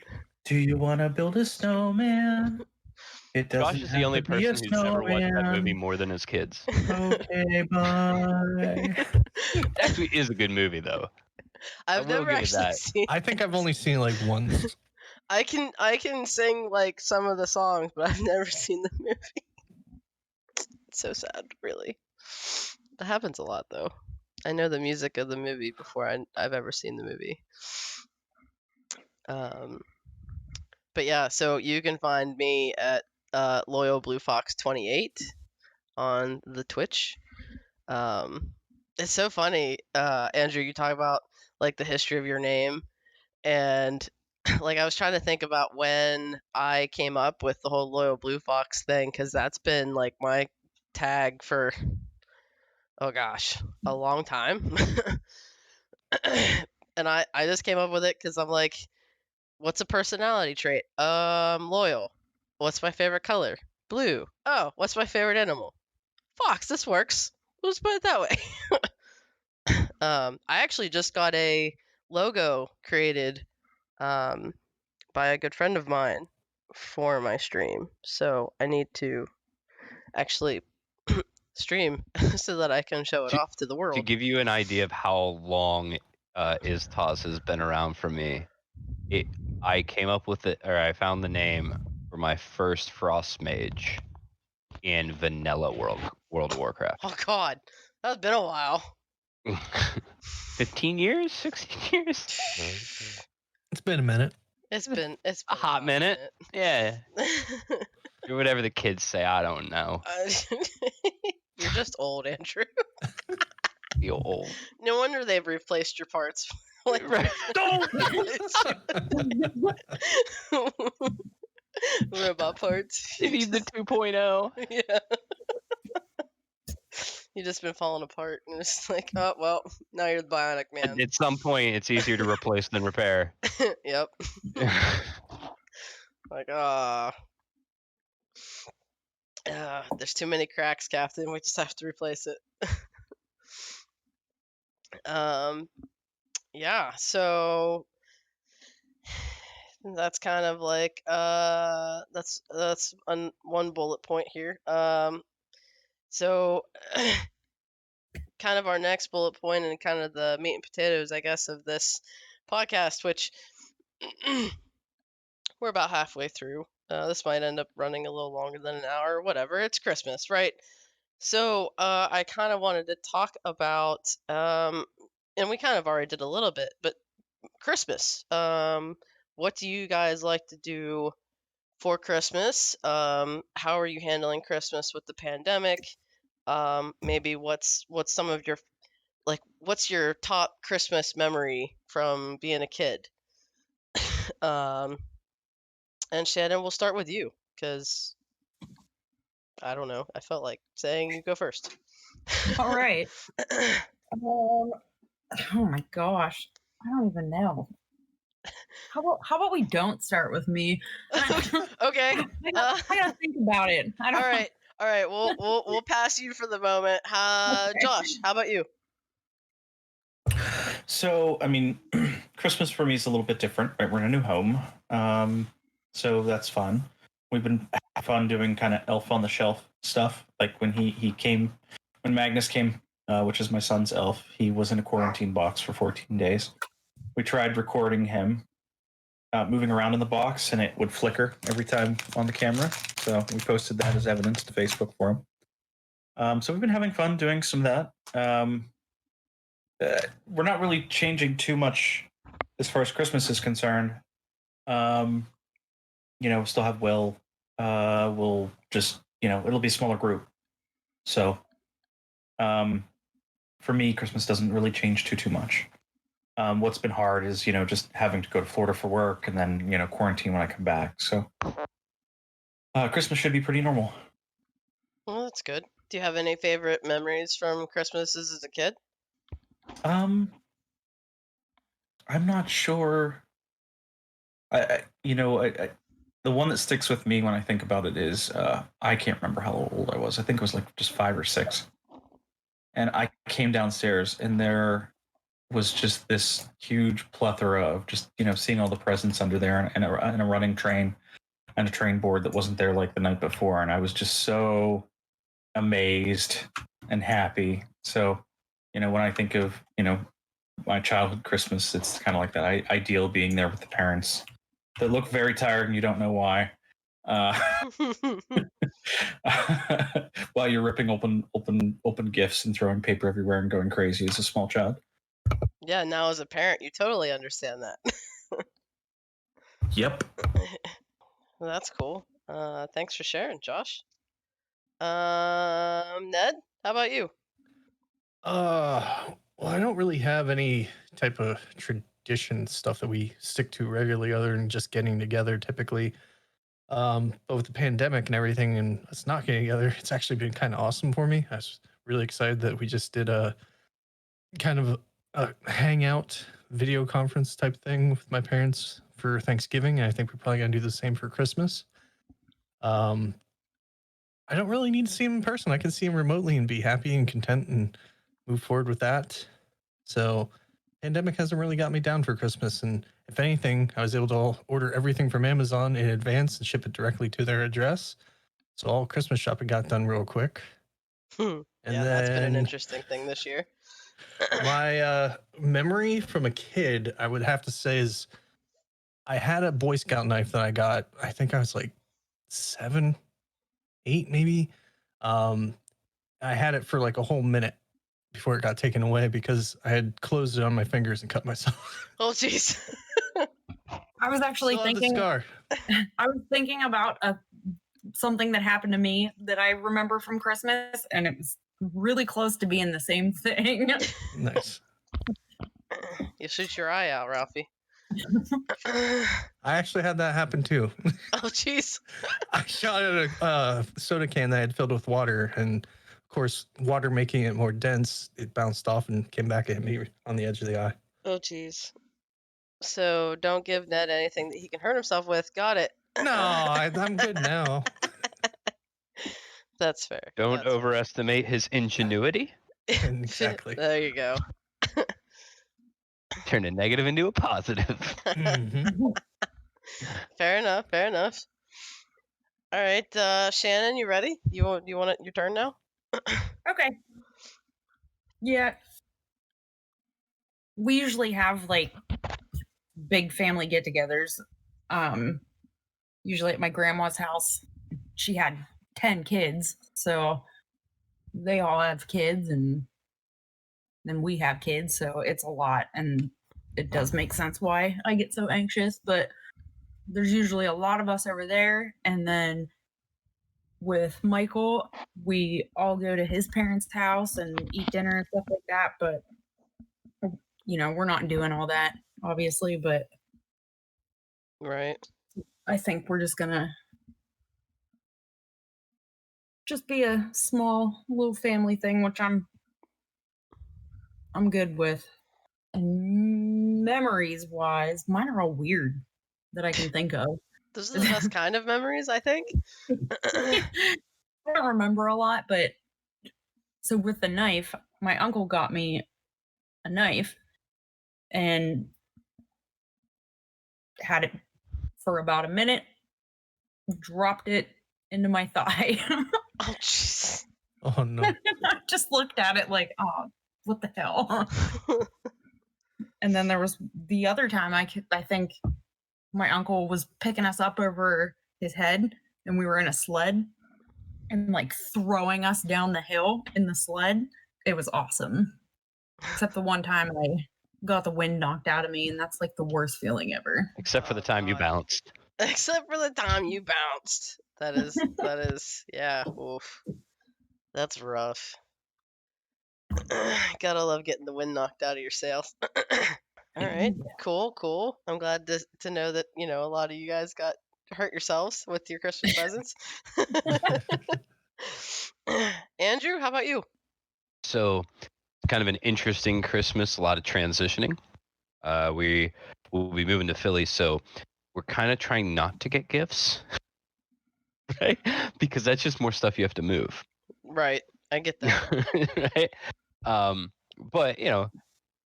B: Do you want to build a snowman? It doesn't
C: Josh is the
B: have
C: only
B: to be a
C: person who's ever watched that movie
B: snowman.
C: more than his kids.
B: Okay, bye.
C: It actually is a good movie, though.
D: I've
C: will
D: never
C: give it
D: actually
C: that.
D: seen.
F: I think I've only seen like once.
D: I can sing like some of the songs, but I've never seen the movie. It's so sad, really. That happens a lot, though. I know the music of the movie before I've ever seen the movie. But yeah, so you can find me at Loyal Blue Fox 28 on the Twitch. It's so funny, Andrew. You talk about like the history of your name, and like I was trying to think about when I came up with the whole Loyal Blue Fox thing, because that's been like my tag for oh gosh, a long time. And I just came up with it because I'm like, what's a personality trait? Loyal. What's my favorite color? Blue. Oh, what's my favorite animal? Fox. This works. Let's put it that way. I actually just got a logo created by a good friend of mine for my stream. So I need to actually stream so that I can show it
C: To-
D: off to the
C: To
D: world.
C: give you an idea of how long Istaz has been around for me, I came up with it, or I found the name for my first Frost Mage in Vanilla World of Warcraft.
D: Oh God, that's been a while.
C: 15 years? 16 years?
F: It's been a minute.
D: It's been
C: A hot
D: while,
C: minute.
D: hasn't
C: Yeah.
D: it?
C: Or whatever the kids say, I don't know.
D: You're just old, Andrew.
C: Feel old.
D: No wonder they've replaced your parts. Like,
C: Right.
D: robot parts.
C: They need the 2.0.
D: Yeah. You've just been falling apart, and it's like, oh well, now you're the bionic man.
C: At some point, it's easier to replace than repair.
D: Yep. Like, there's too many cracks, Captain. We just have to replace it. Yeah. So that's kind of like that's one bullet point here. So kind of our next bullet point and kind of the meat and potatoes, I guess, of this podcast, which we're about halfway through. This might end up running a little longer than an hour or whatever. It's Christmas, right? So I kind of wanted to talk about, and we kind of already did a little bit, but Christmas. What do you guys like to do for Christmas? How are you handling Christmas with the pandemic? Maybe what's some of your what's your top Christmas memory from being a kid? And Shannon, we'll start with you because I don't know. I felt like saying you go first.
E: All right. Oh my gosh, I don't even know. How about we don't start with me?
D: Okay.
E: I gotta think about it. I don't.
D: All right. We'll pass you for the moment.
E: Okay.
D: Josh, how about you?
B: So, I mean, Christmas for me is a little bit different, right? We're in a new home. So that's fun. We've been having fun doing kind of elf on the shelf stuff. Like when when Magnus came, which is my son's elf, he was in a quarantine box for 14 days. We tried recording him moving around in the box, and it would flicker every time on the camera. So we posted that as evidence to Facebook for him. So we've been having fun doing some of that. We're not really changing too much as far as Christmas is concerned, still have Will. We'll just, it'll be a smaller group. So, for me, Christmas doesn't really change too much. What's been hard is, just having to go to Florida for work and then, quarantine when I come back. So, Christmas should be pretty normal.
D: Well, that's good. Do you have any favorite memories from Christmases as a kid?
B: I'm not sure. The one that sticks with me when I think about it is I can't remember how old I was. I think it was like just 5 or 6. And I came downstairs and there was just this huge plethora of just, seeing all the presents under there and a running train and a train board that wasn't there like the night before. And I was just so amazed and happy. So, when I think of, my childhood Christmas, it's kind of like that ideal being there with the parents that look very tired and you don't know why. While you're ripping open gifts and throwing paper everywhere and going crazy as a small child.
D: Yeah, now as a parent, you totally understand that.
B: Yep.
D: Well, that's cool. Thanks for sharing, Josh. Ned, how about you?
F: Well, I don't really have any type of tradition stuff that we stick to regularly other than just getting together typically. But with the pandemic and everything and us not getting together, it's actually been kind of awesome for me. I was really excited that we just did a kind of a hangout video conference type thing with my parents for Thanksgiving. And I think we're probably going to do the same for Christmas. I don't really need to see him in person. I can see him remotely and be happy and content and move forward with that. So pandemic hasn't really got me down for Christmas. And if anything, I was able to order everything from Amazon in advance and ship it directly to their address. So all Christmas shopping got done real quick.
D: Yeah, that's been an interesting thing this year.
F: My memory from a kid, I would have to say, is I had a Boy Scout knife that I got. I think I was like 7, 8 maybe. I had it for like a whole minute before it got taken away because I had closed it on my fingers and cut myself.
D: Oh, jeez.
E: I was actually thinking. I was thinking about something that happened to me that I remember from Christmas, and it was really close to being the same thing.
F: Nice.
D: You shoot your eye out, Ralphie.
F: I actually had that happen too.
D: Oh, jeez.
F: I shot at a soda can that I had filled with water, and of course, water making it more dense, it bounced off and came back at me on the edge of the eye.
D: Oh, jeez. So don't give Ned anything that he can hurt himself with. Got it.
F: No, I'm good now.
D: That's fair.
C: Don't overestimate his ingenuity.
F: Exactly.
D: There you go.
C: Turn a negative into a positive.
F: Mm-hmm.
D: Fair enough. Fair enough. All right, Shannon, you ready? You want your turn now?
E: Okay. Yeah. We usually have like big family get-togethers. Usually at my grandma's house. She had 10 kids, so they all have kids, and then we have kids, so it's a lot, and it does make sense why I get so anxious. But there's usually a lot of us over there, and then with Michael, we all go to his parents' house and eat dinner and stuff like that. But we're not doing all that, obviously. But
D: right,
E: I think we're just gonna be a small little family thing, which I'm good with. And memories wise, mine are all weird that I can think of.
D: Those are the best kind of memories, I think.
E: I don't remember a lot, but so with the knife, my uncle got me a knife and had it for about a minute, dropped it into my thigh.
D: Oh, jeez.
F: Oh, no.
E: I just looked at it like, oh, what the hell? And then there was the other time I think my uncle was picking us up over his head, and we were in a sled and like throwing us down the hill in the sled. It was awesome. Except the one time I got the wind knocked out of me, and that's like the worst feeling ever.
C: Except for the time you
D: God.
C: bounced.
D: Except for the time you bounced. That is, yeah, oof. That's rough. Gotta love getting the wind knocked out of your sails. All right, cool. I'm glad to know that, a lot of you guys got hurt yourselves with your Christmas presents. Andrew, how about you?
C: So, kind of an interesting Christmas, a lot of transitioning. We will be moving to Philly, so we're kind of trying not to get gifts, right? Because that's just more stuff you have to move.
D: Right, I get that.
C: Right? But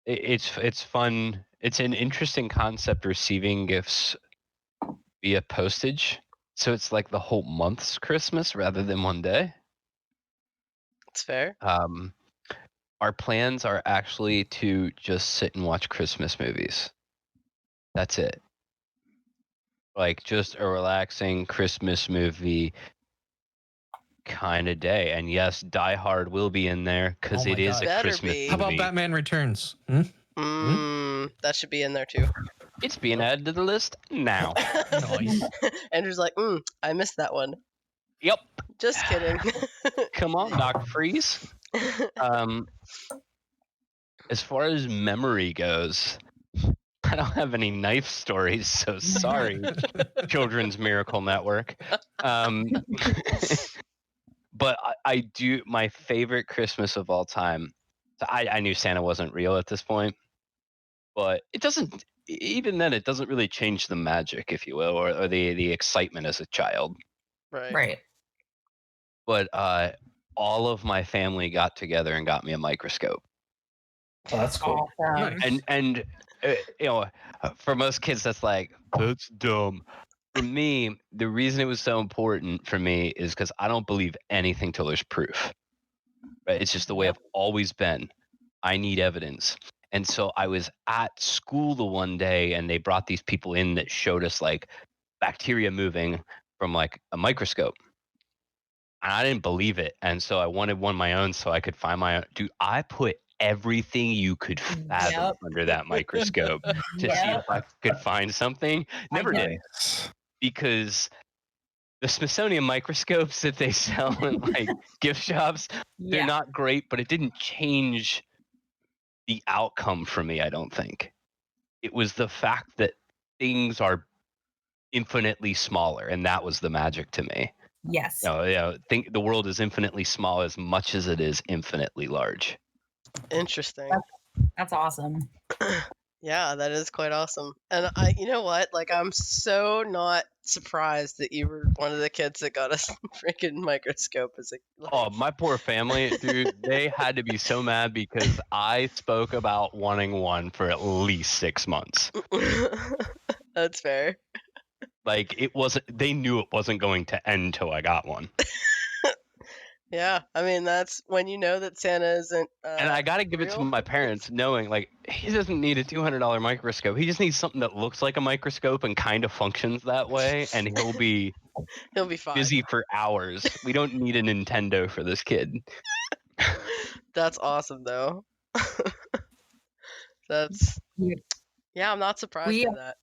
C: it's fun. It's an interesting concept receiving gifts via postage. So it's like the whole month's Christmas rather than one day.
D: It's fair.
C: Our plans are actually to just sit and watch Christmas movies. That's it. Like just a relaxing Christmas movie kind of day. And yes, Die Hard will be in there because
F: Oh
C: it
F: my
C: is
F: God.
C: a
D: Better
C: Christmas
D: be.
C: movie.
F: How about Batman Returns?
D: That should be in there too.
C: It's being added to the list now.
F: Nice.
D: Andrew's like, I missed that one.
C: Yep.
D: Just kidding.
C: Come on, Doc Freeze. As far as memory goes, I don't have any knife stories, so sorry, Children's Miracle Network. But I do, my favorite Christmas of all time. So I knew Santa wasn't real at this point, but it doesn't, even then, it doesn't really change the magic, if you will, or the excitement as a child.
D: Right.
C: But all of my family got together and got me a microscope.
B: Oh, that's cool.
E: Awesome.
C: And for most kids, that's like, that's dumb. For me, the reason it was so important for me is because I don't believe anything till there's proof. Right? It's just the way I've always been. I need evidence. And so I was at school the one day, and they brought these people in that showed us like bacteria moving from like a microscope. And I didn't believe it. And so I wanted one of my own so I could find my own. Dude, I put everything you could fathom under that microscope to see if I could find something. Never did. Because the Smithsonian microscopes that they sell in like gift shops, they're not great, but it didn't change the outcome for me, I don't think. It was the fact that things are infinitely smaller, and that was the magic to me.
E: Yes.
C: Think the world is infinitely small as much as it is infinitely large.
D: Interesting.
E: That's awesome.
D: Yeah, that is quite awesome. And you know what? Like, I'm so not surprised that you were one of the kids that got a freaking microscope.
C: Oh, my poor family, dude, they had to be so mad because I spoke about wanting one for at least 6 months.
D: That's fair.
C: Like, they knew it wasn't going to end till I got one.
D: Yeah, I mean, that's when you know that Santa isn't.
C: And I got to give it to my parents, knowing like he doesn't need a $200 microscope. He just needs something that looks like a microscope and kind of functions that way, and he'll be
D: fine.
C: busy for hours. We don't need a Nintendo for this kid.
D: That's awesome, though. Yeah, I'm not surprised by that.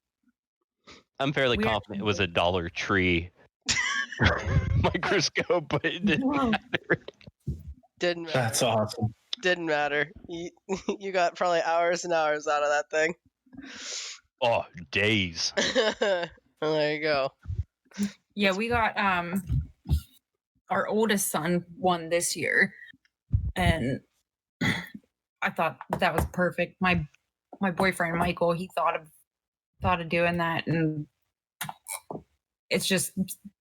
C: I'm fairly confident it was a Dollar Tree microscope, but it didn't matter.
D: Didn't matter.
B: That's awesome.
D: Didn't matter. You got probably hours and hours out of that thing.
C: Oh, days.
D: There you go.
E: Yeah, we got our oldest son one this year, and I thought that was perfect. My boyfriend Michael, he thought of doing that, and it's just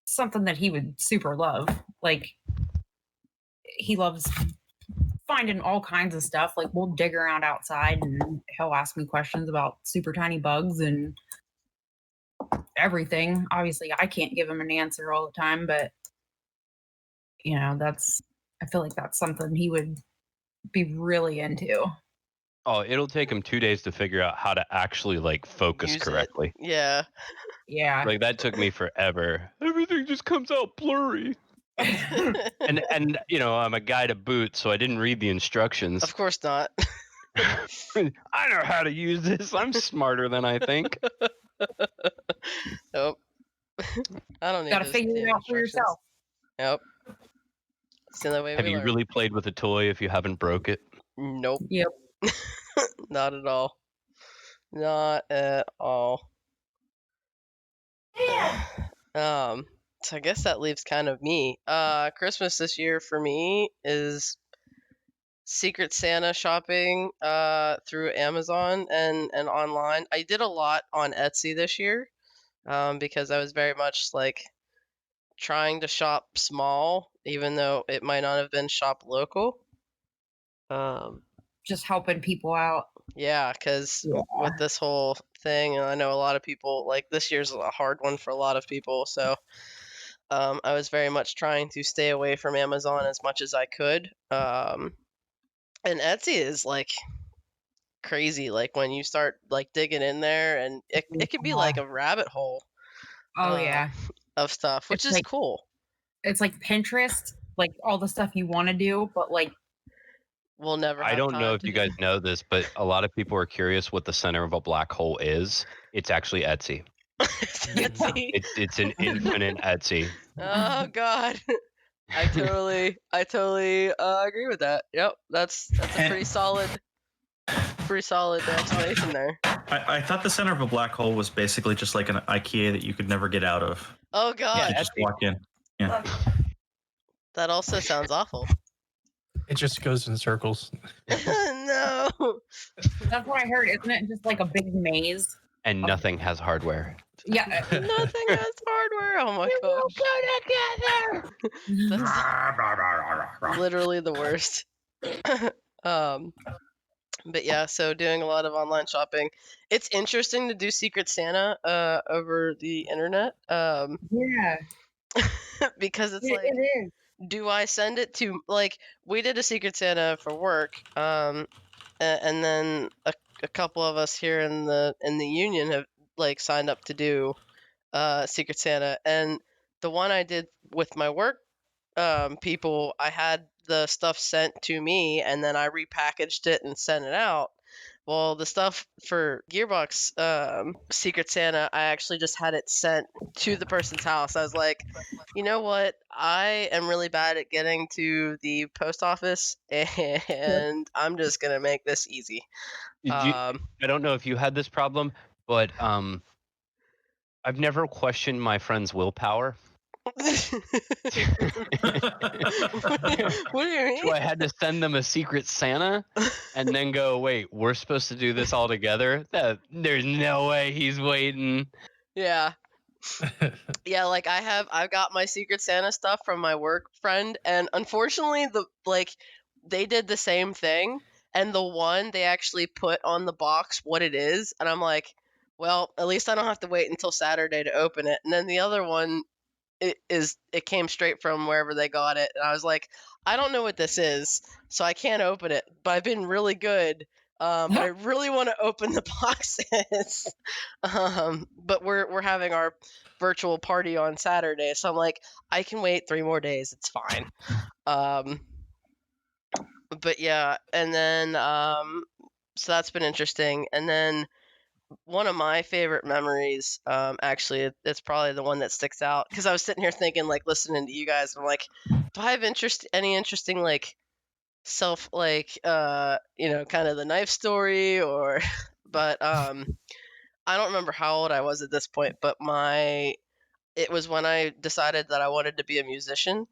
E: something that he would super love. Like, he loves finding all kinds of stuff. Like, we'll dig around outside and he'll ask me questions about super tiny bugs and everything. Obviously, I can't give him an answer all the time, but I feel like that's something he would be really into.
C: Oh, it'll take him 2 days to figure out how to actually like focus correctly.
D: Yeah.
E: Yeah.
C: Like, that took me forever. Everything just comes out blurry. And I'm a guy to boot, so I didn't read the instructions.
D: Of course not.
C: I know how to use this. I'm smarter than I think.
D: Nope. I don't need
E: Gotta
D: those
E: figure it
D: damn
E: out for
D: instructions.
E: yourself.
D: Yep. It's the only way
C: Have
D: we
C: you
D: learn.
C: really played with a toy if you haven't broke it?
D: Nope.
E: Yep.
D: Not at all. Not at all. So I guess that leaves kind of me. Christmas this year for me is Secret Santa shopping through Amazon and online. I did a lot on Etsy this year because I was very much like trying to shop small, even though it might not have been shop local.
E: Just helping people out.
D: Yeah, because
E: Yeah.
D: with this whole thing, and I know a lot of people, like this year's a hard one for a lot of people, so I was very much trying to stay away from Amazon as much as I could. And Etsy is like crazy, like when you start like digging in there, and it can be like a rabbit hole
E: Oh yeah.
D: of stuff, which
E: It's
D: is
E: like-
D: cool.
E: It's like Pinterest, like all the stuff you want to do, but like
D: We'll never
C: I
D: have
C: don't know
D: time
C: if
D: to
C: you
D: do.
C: guys know this, but a lot of people are curious what the center of a black hole is. It's actually Etsy.
D: Etsy.
C: It's an infinite Etsy.
D: Oh God. I totally agree with that. Yep, that's a pretty solid explanation there.
B: I thought the center of a black hole was basically just like an IKEA that you could never get out of.
D: Oh
B: You
D: God,
B: could just walk in. Yeah.
D: that also sounds awful.
F: It just goes in circles.
D: No.
E: that's what I heard. Isn't it just like a big maze?
C: And nothing has hardware.
E: Yeah.
D: Nothing has hardware. Oh my gosh. That's literally the worst. But yeah, so doing a lot of online shopping. It's interesting to do Secret Santa over the internet.
E: Yeah.
D: Because it's
E: It,
D: like,
E: it is.
D: do I send it to, like, we did a Secret Santa for work, and then a couple of us here in the union have like signed up to do Secret Santa, and the one I did with my work people, I had the stuff sent to me, and then I repackaged it and sent it out. Well, the stuff for Gearbox Secret Santa, I actually just had it sent to the person's house. I was like, you know what? I am really bad at getting to the post office, and I'm just gonna make this easy.
C: I don't know if you had this problem, but I've never questioned my friend's willpower.
D: What do you mean?
C: So I had to send them a Secret Santa and then go, wait, we're supposed to do this all together? There's no way he's waiting.
D: Yeah. Yeah, like I've got my Secret Santa stuff from my work friend, and unfortunately they did the same thing, and the one they actually put on the box what it is, and I'm like, well, at least I don't have to wait until Saturday to open it. And then the other one it came straight from wherever they got it, and I was like, I don't know what this is, so I can't open it, but I've been really good. But I really want to open the boxes. But we're having our virtual party on Saturday, so I'm like, I can wait 3 more days. It's fine. But yeah, and then so that's been interesting. And then one of my favorite memories, actually, it's probably the one that sticks out, because I was sitting here thinking, like, listening to you guys, and I'm like, do I have any interesting, like, self, like, kind of the knife story, or, but, I don't remember how old I was at this point, but it was when I decided that I wanted to be a musician,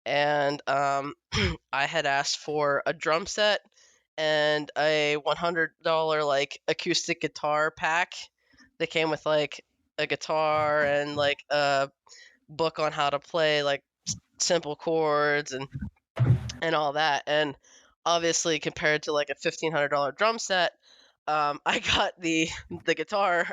D: and, I had asked for a drum set and a $100 like acoustic guitar pack that came with like a guitar and like a book on how to play like simple chords and all that. And obviously, compared to like a $1,500 drum set, I got the guitar.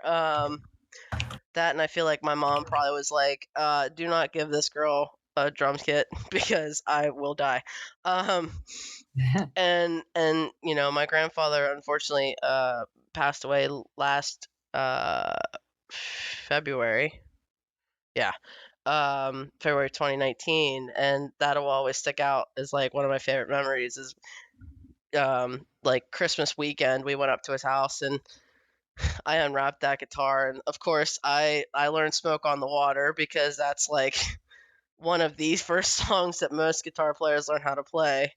D: That, and I feel like my mom probably was like, "Do not give this girl a drum kit because I will die." And my grandfather unfortunately passed away last February. Yeah. February 2019, and that'll always stick out as like one of my favorite memories is like Christmas weekend, we went up to his house and I unwrapped that guitar, and of course I learned "Smoke on the Water" because that's like one of the first songs that most guitar players learn how to play.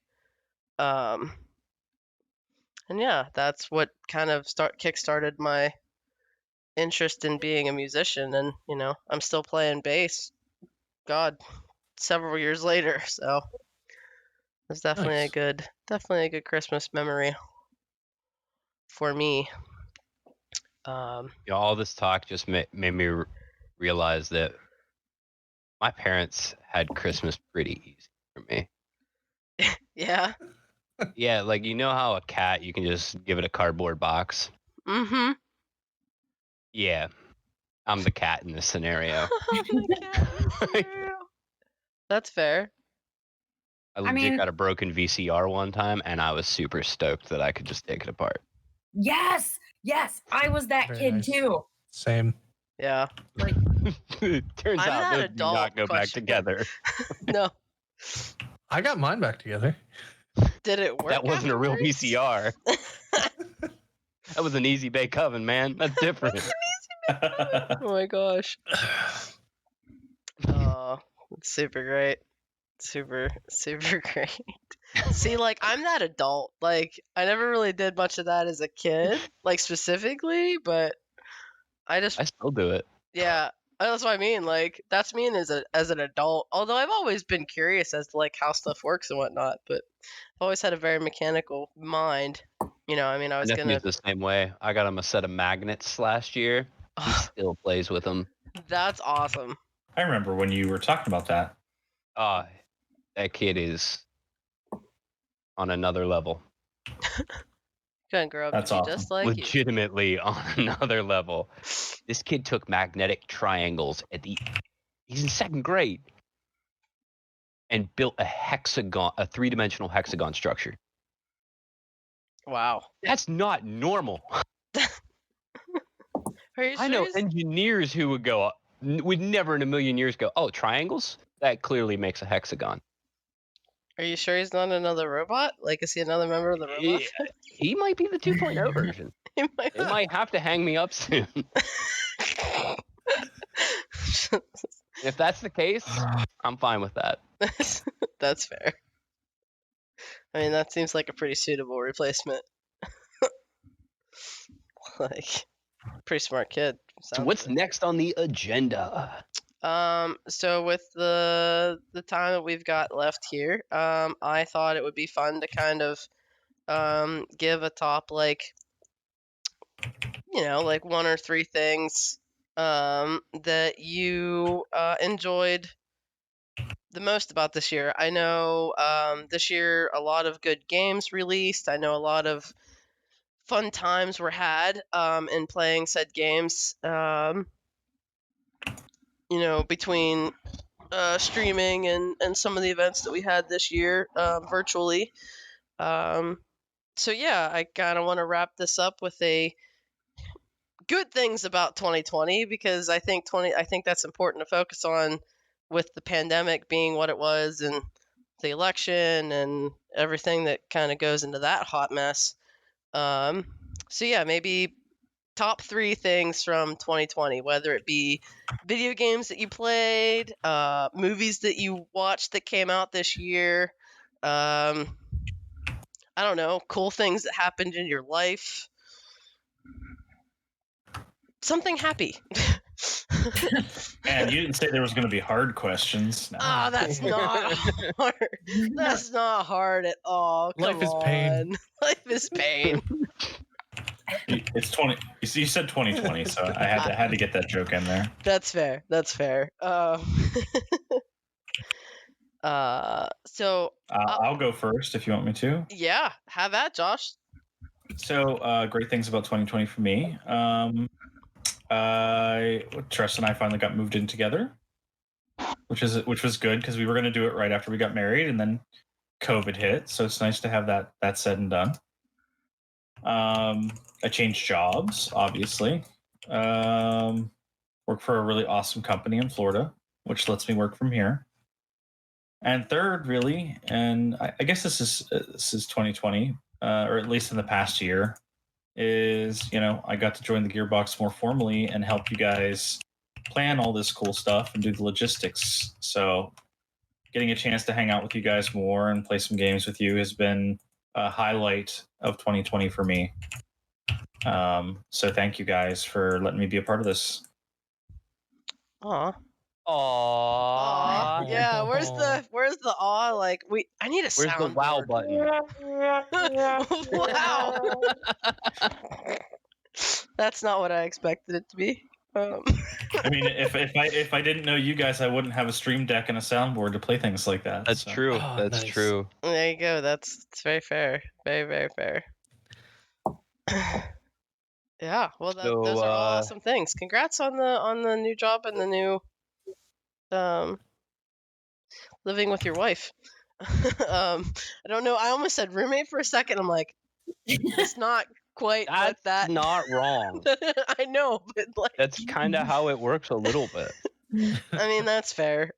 D: And yeah, that's what kind of kickstarted my interest in being a musician, and I'm still playing bass. God, several years later, so it's definitely
F: Nice.
D: definitely a good Christmas memory for me.
C: All this talk just made me realize that my parents had Christmas pretty easy for me.
D: Yeah.
C: Yeah, like how a cat, you can just give it a cardboard box.
D: Mm-hmm.
C: Yeah, I'm the cat in this scenario.
D: That's fair.
C: I legit got a broken VCR one time, and I was super stoked that I could just take it apart.
E: Yes, I was that
F: Very
E: kid
F: nice.
E: too.
F: Same.
D: Yeah.
E: Like,
C: Turns
D: I'm
C: out
D: that
C: those do not go back together.
D: No.
F: I got mine back together.
D: Did it work?
C: That wasn't a real
D: afterwards?
C: VCR. That was an Easy Bake Oven, man. That's different.
D: Oh my gosh. Oh, it's super great. Super great. See, like, I'm that adult. Like, I never really did much of that as a kid, like, specifically, but I
C: still do it.
D: yeah, that's what I mean. Like, that's me as an adult. Although I've always been curious as to, like, how stuff works and whatnot, but I've always had a very mechanical mind. I mean, I was
C: Nephew's
D: gonna.
C: the same way. I got him a set of magnets last year. He still plays with them.
D: That's awesome.
B: I remember when you were talking about that.
C: That kid is on another level.
D: Gonna grow up
B: That's
D: to be
B: awesome.
D: just like you.
C: Legitimately on another level. This kid took magnetic triangles he's in second grade, and built a hexagon, a 3-dimensional hexagon structure.
D: Wow.
C: That's not normal.
D: Are you
C: I know
D: serious?
C: engineers who would never in a million years go, oh, triangles? That clearly makes a hexagon.
D: Are you sure he's not another robot? Like, is he another member of the robot?
C: He might be the 2.0 version.
D: He might.
C: They might have to hang me up soon. If that's the case, I'm fine with that.
D: That's fair. I mean, that seems like a pretty suitable replacement. Like, pretty smart kid.
C: So what's next on the agenda?
D: So with the time that we've got left here, I thought it would be fun to kind of give a top, like, like 1 or 3 things that you enjoyed the most about this year. I know this year a lot of good games released. I know a lot of fun times were had in playing said games. Between streaming and some of the events that we had this year virtually. So yeah, I kind of want to wrap this up with a good things about 2020, because I think that's important to focus on, with the pandemic being what it was and the election and everything that kind of goes into that hot mess. So yeah, maybe top 3 things from 2020, whether it be video games that you played, movies that you watched that came out this year, I don't know, cool things that happened in your life. Something happy.
B: And you didn't say there was going to be hard questions. No.
D: Oh, that's not hard. That's not hard at all. Come
F: Life is pain.
D: on. Life is pain.
B: It's 20. You said 2020, so I had to get that joke in there.
D: That's fair. So
B: I'll go first if you want me to.
D: yeah, have at, Josh.
B: So great things about 2020 for me. Tress and I finally got moved in together, which was good because we were going to do it right after we got married, and then COVID hit. So it's nice to have that said and done. I changed jobs, obviously. Work for a really awesome company in Florida, which lets me work from here. And third, really, and I guess this is 2020. or at least in the past year, is, I got to join the Gearbox more formally and help you guys plan all this cool stuff and do the logistics. So getting a chance to hang out with you guys more and play some games with you has been a highlight of 2020 for me. So thank you guys for letting me be a part of this.
D: Aw.
C: Aww.
D: Yeah, where's the aw? Like, I need a
C: Where's the wow
D: soundboard.
C: button?
D: Wow. That's not what I expected it to be.
B: I mean, if I didn't know you guys, I wouldn't have a stream deck and a soundboard to play things like that.
C: That's
B: so.
C: true.
F: Oh,
C: That's
F: nice.
C: true.
D: There you go. It's very fair. Very, very fair. Yeah. Well,
C: So,
D: those are all awesome things. Congrats on the new job and the new living with your wife. I don't know. I almost said roommate for a second. I'm like, it's not quite like
C: That's
D: that.
C: not wrong.
D: I know, but like
C: That's kind of how it works a little bit.
D: I mean, that's fair.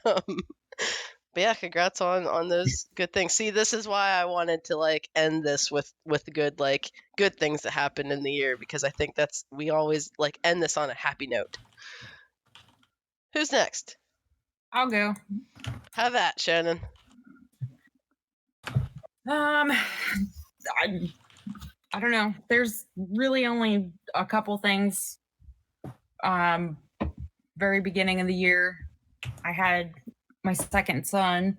D: But yeah, congrats on those good things. See, this is why I wanted to like end this with good things that happened in the year, because I think we always like end this on a happy note. Who's next?
E: I'll go.
D: Have that, Shannon.
E: I don't know. There's really only a couple things. Very beginning of the year, I had my second son,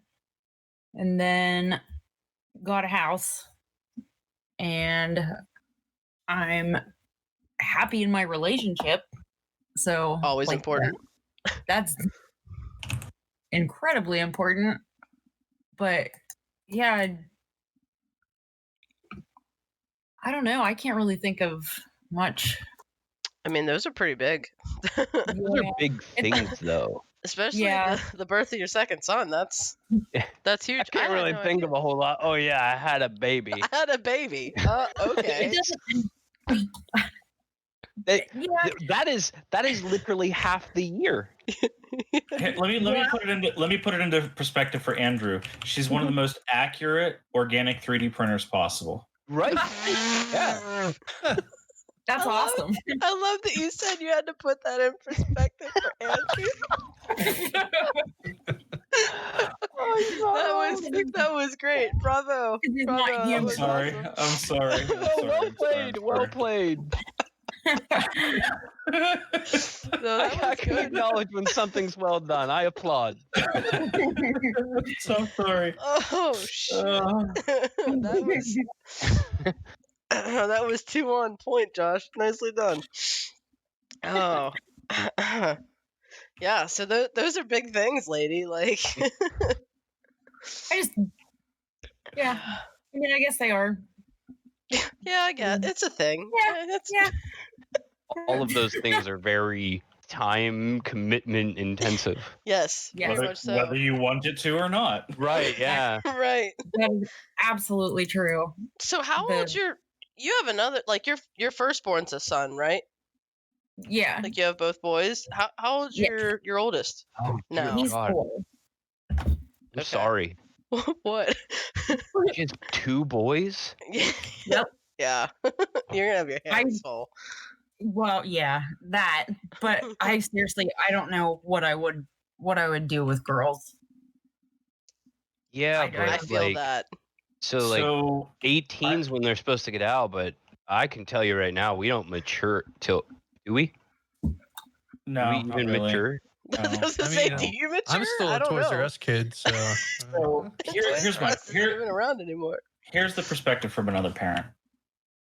E: and then got a house, and I'm happy in my relationship. So
D: Always important.
E: That's incredibly important. But yeah, I don't know. I can't really think of much.
D: I mean, those are pretty big.
C: Those are big things, though.
D: Especially
E: Yeah.
D: the birth of your second son. That's huge.
C: I can't really think of a whole lot. Oh yeah, I had a baby.
D: I had a baby. Okay.
C: That is literally half the year.
B: Hey, let me put it into perspective for Andrew. She's one of the most accurate organic 3D printers possible.
C: Right? Yeah.
E: That's awesome.
D: I love that you said you had to put that in perspective for Andrew. That was great. Bravo.
E: He's
D: Bravo.
E: not
D: That
E: human.
D: was awesome.
B: I'm sorry.
C: Well played. Well played.
D: No, that
C: I
D: was
C: can
D: good.
C: acknowledge when something's well done. I applaud.
B: So sorry.
D: Oh shit. That was 2 on point, Josh. Nicely done. Oh. Yeah, so those are big things, lady. Like
E: Yeah. I mean, I guess they are.
D: yeah, I get it's a thing.
E: Yeah.
C: All of those things are very time commitment intensive.
D: Yes,
E: Yes.
D: very
B: Whether,
D: much so.
B: whether you want it to or not.
C: Right, yeah.
D: Right.
E: That is absolutely true.
D: So how old's you have another, like your firstborn's a son, right?
E: Yeah.
D: Like you have both boys. How old's
E: Yeah.
D: your oldest?
C: Oh,
D: No.
C: dear
E: He's
C: God.
E: 4.
C: I'm
D: Okay.
C: sorry.
D: What?
C: She has 2 boys?
E: Yep.
D: Yeah. You're gonna have your hands full.
E: Well, yeah, that. But I don't know what I would do with girls.
C: Yeah,
E: I
C: but
D: I feel
C: like,
D: that.
C: so like
B: So
C: 18's when they're supposed to get out, but I can tell you right now, we don't mature till, do we?
B: no,
C: Do we
B: not
C: even
B: really.
C: mature?
B: No.
D: Does it
F: I
D: say
F: mean,
D: do you mature?
F: I'm still
D: I
F: a
D: don't
F: Toys
D: know.
F: R Us kid, so.
B: So here's my
D: Toys R Us isn't even around anymore.
B: here's the perspective from another parent.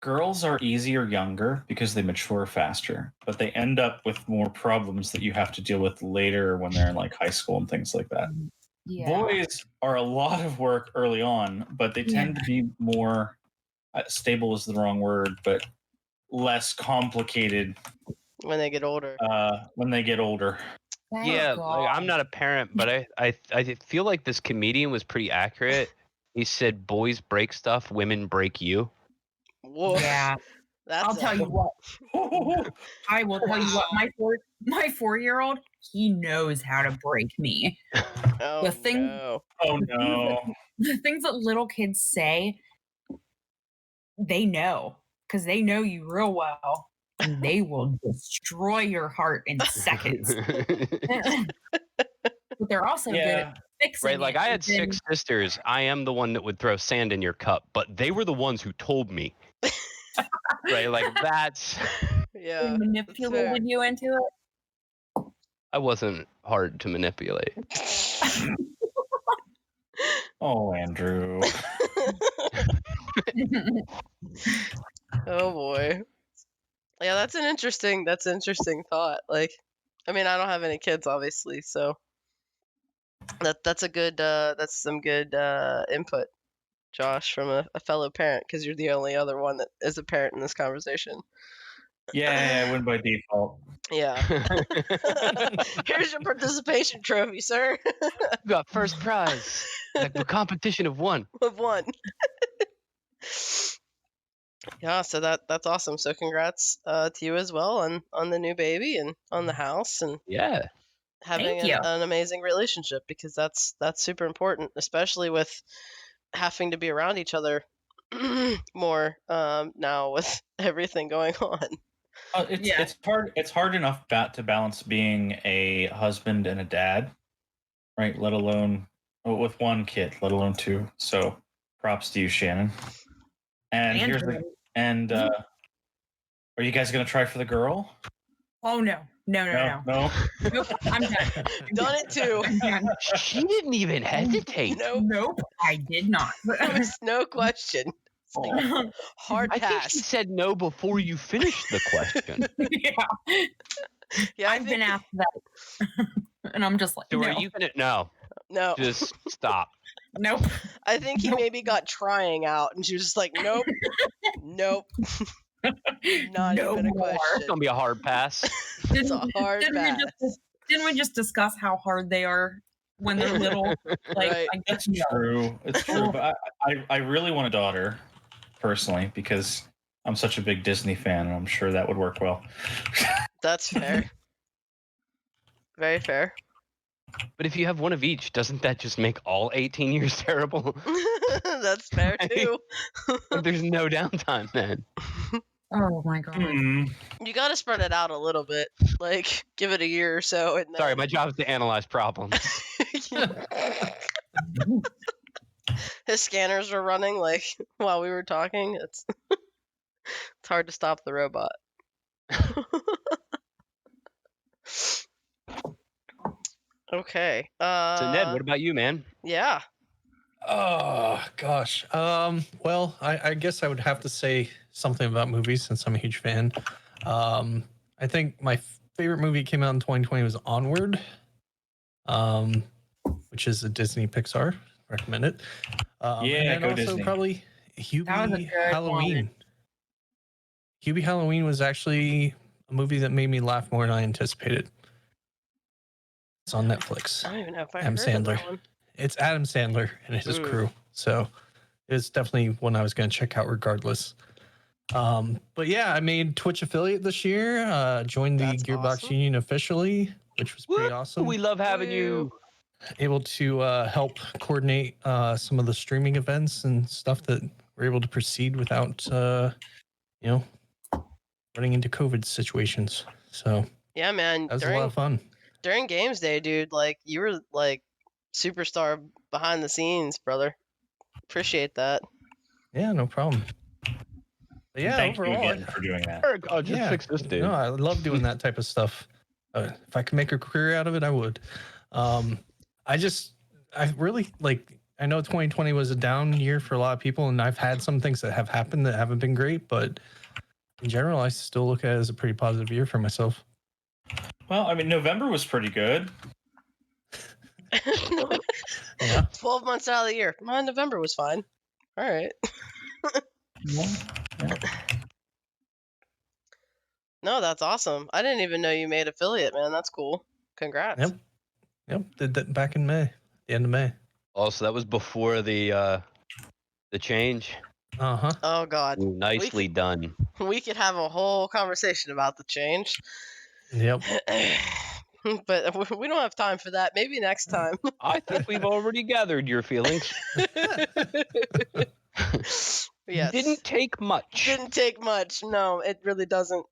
B: Girls are easier younger because they mature faster, but they end up with more problems that you have to deal with later when they're in like high school and things like that.
E: Yeah.
B: Boys are a lot of work early on, but they tend to be more stable is the wrong word, but less complicated
D: When they get older.
B: when they get older.
E: Thank
C: Yeah,
E: God.
C: like, I'm not a parent, but I feel like this comedian was pretty accurate. He said, "Boys break stuff, women break you."
D: Whoa.
E: Yeah.
D: That's
E: I'll tell you what. I will tell you what. My 4-year-old, he knows how to break me.
D: Oh,
E: the thing-
D: no.
B: Oh no.
E: The things that little kids say they know, because they know you real well, and they will destroy your heart in seconds. But they're also good at fixing
C: Right, like
E: it.
C: I had 6 sisters. I am the one that would throw sand in your cup, but they were the ones who told me. Right, like that's.
D: Yeah.
E: They manipulated you into it.
C: I wasn't hard to manipulate.
B: Oh, Andrew.
D: Oh boy. Yeah, that's an interesting thought. Like, I mean, I don't have any kids, obviously, so that's a good that's some good input, Josh, from a fellow parent, because you're the only other one that is a parent in this conversation.
B: Yeah, I win by default.
D: Yeah. Here's your participation trophy, sir.
C: You got first prize. Like a competition of 1.
D: Of 1. Yeah, so that's awesome. So congrats to you as well on the new baby and on the house and
C: Yeah.
D: having an amazing relationship, because that's super important, especially with having to be around each other more now with everything going on.
B: It's hard enough to balance being a husband and a dad, right? Let alone with 1 kid, let alone 2. So props to you, Shannon. And are you guys gonna try for the girl?
E: Oh no.
B: No.
E: Nope, I'm done.
D: Done it too.
C: She didn't even hesitate.
E: Nope, I did not.
D: There was no question. Like, hard
C: I think
D: pass.
C: she said no before you finished the question.
D: Yeah,
E: I've been asked that, and I'm just like,
C: So
E: no.
C: are you gonna? No. Just stop.
E: Nope.
D: I think he maybe got trying out, and she was just like, nope, nope. Not
E: No
D: even a
E: more.
C: It's
D: question.
C: gonna be a hard pass.
D: It's a hard pass.
E: Didn't we just discuss how hard they are when they're little? Like,
D: Right.
E: I guess
B: It's true. It's true. But I really want a daughter, personally, because I'm such a big Disney fan, and I'm sure that would work well.
D: That's fair. Very fair.
C: But if you have 1 of each, doesn't that just make all 18 years terrible?
D: That's fair too.
C: There's no downtime then.
E: Oh my god.
D: You got to spread it out a little bit. Like, give it a year or so. And then...
C: Sorry, my job is to analyze problems.
D: His scanners were running like while we were talking. It's hard to stop the robot. Okay.
C: So Ned, what about you, man?
D: Yeah.
F: Oh gosh. Well, I guess I would have to say something about movies since I'm a huge fan. I think my favorite movie came out in 2020 was Onward, which is a Disney Pixar. Recommend it. And
B: go
F: also
B: Disney.
F: Probably Hubie Halloween.
E: one.
F: Hubie Halloween was actually a movie that made me laugh more than I anticipated. It's on Netflix.
D: I don't even know if I
F: Adam
D: heard of
F: Sandler.
D: that one.
F: It's Adam Sandler and his crew. So it's definitely one I was going to check out regardless. But yeah, I made Twitch affiliate this year. Joined the
D: That's
F: Gearbox
D: awesome.
F: Union officially, which was pretty awesome.
C: We love having you.
F: Able to help coordinate some of the streaming events and stuff that we're able to proceed without, running into COVID situations. So
D: Yeah, man.
F: that was a lot of fun.
D: During Games Day, dude, like, you were like superstar behind the scenes, brother. Appreciate that.
F: Yeah, no problem. But yeah,
B: Thank
F: overall,
B: you again for doing that.
C: I'll just fix this dude.
F: No, I love doing that type of stuff. If I could make a career out of it, I would. I really like. I know 2020 was a down year for a lot of people, and I've had some things that have happened that haven't been great, but in general, I still look at it as a pretty positive year for myself.
B: Well, I mean, November was pretty good.
F: Yeah.
D: 12 months out of the year. November was fine. All right. No, that's awesome. I didn't even know you made affiliate, man. That's cool. Congrats.
F: Yep. Did that back in May, the end of May.
C: Also, that was before the change.
F: Uh-huh.
D: Oh, God.
C: Ooh, nicely done.
D: We could have a whole conversation about the change.
F: Yep.
D: But we don't have time for that. Maybe next time.
C: I think we've already gathered your feelings.
D: Yes.
C: Didn't take much.
D: Didn't take much. No, it really doesn't.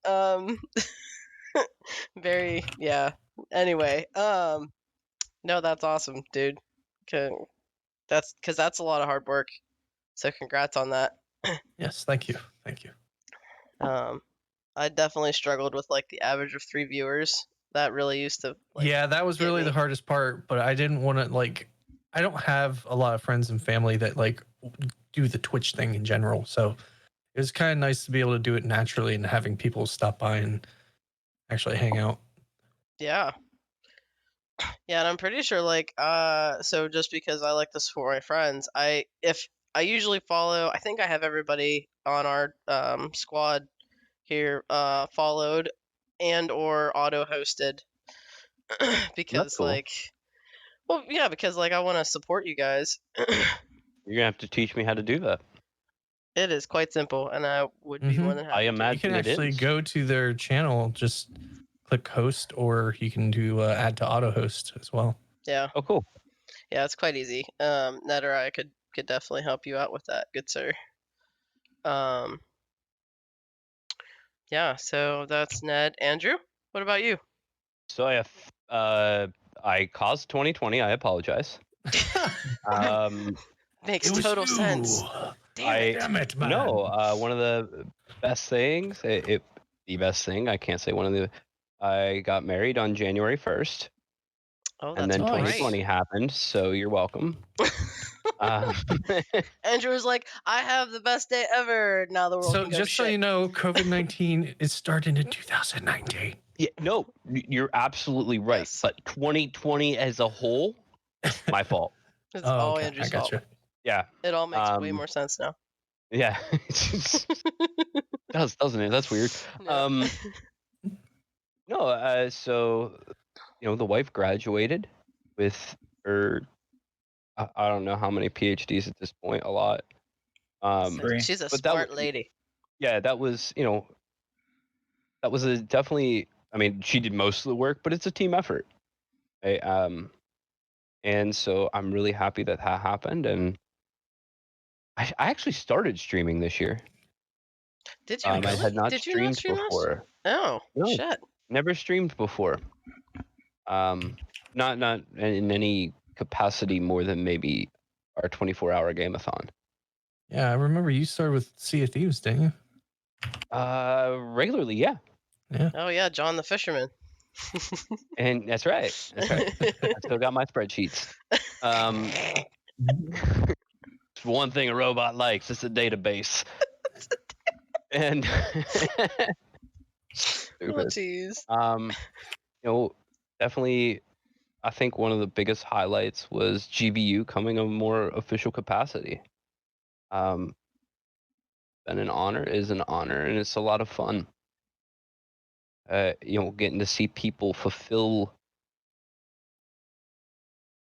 D: Very, yeah. Anyway, no, that's awesome, dude. That's a lot of hard work. So congrats on that.
F: Yes, thank you. Thank you.
D: I definitely struggled with like the average of 3 viewers. That really used to. Like,
F: yeah, that was
D: get
F: really
D: me.
F: the hardest part, but I didn't want to like. I don't have a lot of friends and family that like do the Twitch thing in general, so it was kind of nice to be able to do it naturally and having people stop by and actually hang out.
D: Yeah. Yeah, and I'm pretty sure like so just because I like to support my friends, I usually follow, I think I have everybody on our squad here followed and or auto hosted because
C: cool.
D: like well yeah, because like I want to support you guys.
C: You're gonna have to teach me how to do that.
D: It is quite simple and I would be more than happy
C: I
D: to.
C: imagine
F: You can
C: it
F: actually
C: is.
F: go to their channel, just click host, or you can do add to auto host as well.
D: Yeah.
C: Oh, cool.
D: Yeah, it's quite easy. Ned or I could definitely help you out with that, good sir. Yeah, so that's Ned. Andrew, what about you?
C: So I caused 2020. I apologize.
D: Makes
F: It was
D: total
F: you.
D: sense.
F: Damn it, man.
C: No, one of the best things, the best thing, I can't say one of the, I got married on January 1st,
D: Oh,
C: and
D: that's
C: then
F: nice.
C: 2020 happened, so you're welcome.
D: Andrew was like, I have the best day ever. Now the world
F: So
D: can go
F: just
D: to
F: so
D: shit.
F: you know, COVID-19 is starting in 2019.
C: Yeah, no, you're absolutely right.
D: Yes.
C: But 2020 as a whole, my fault.
D: It's
F: Oh,
D: all
F: okay.
D: Andrew's
F: I got
D: fault.
F: you.
C: Yeah,
D: It all makes way more sense now.
C: yeah. Does, doesn't it? That's weird.
D: Yeah.
C: No, so the wife graduated with her. I don't know how many PhDs at this point. A lot.
D: She's a
C: but that
D: smart
C: was-
D: lady.
C: Yeah, that was that was a definitely. I mean, she did most of the work, but it's a team effort. Right? And so I'm really happy that happened, and I actually started streaming this year.
D: Did you
C: I
D: really?
C: had not
D: Did you not
C: streamed
D: stream last year?
C: before.
D: Oh,
C: No.
D: shit.
C: Never streamed before. Not in any capacity more than maybe our 24-hour game-a-thon.
F: Yeah, I remember you started with Sea of Thieves, didn't you?
C: Regularly, yeah.
D: Oh, yeah, John the Fisherman.
C: And that's right. That's right. I still got my spreadsheets. It's one thing a robot likes. It's a database. And
D: Oh, jeez.
C: definitely, I think one of the biggest highlights was GBU coming a more official capacity. And an honor is an honor, and it's a lot of fun. Getting to see people fulfill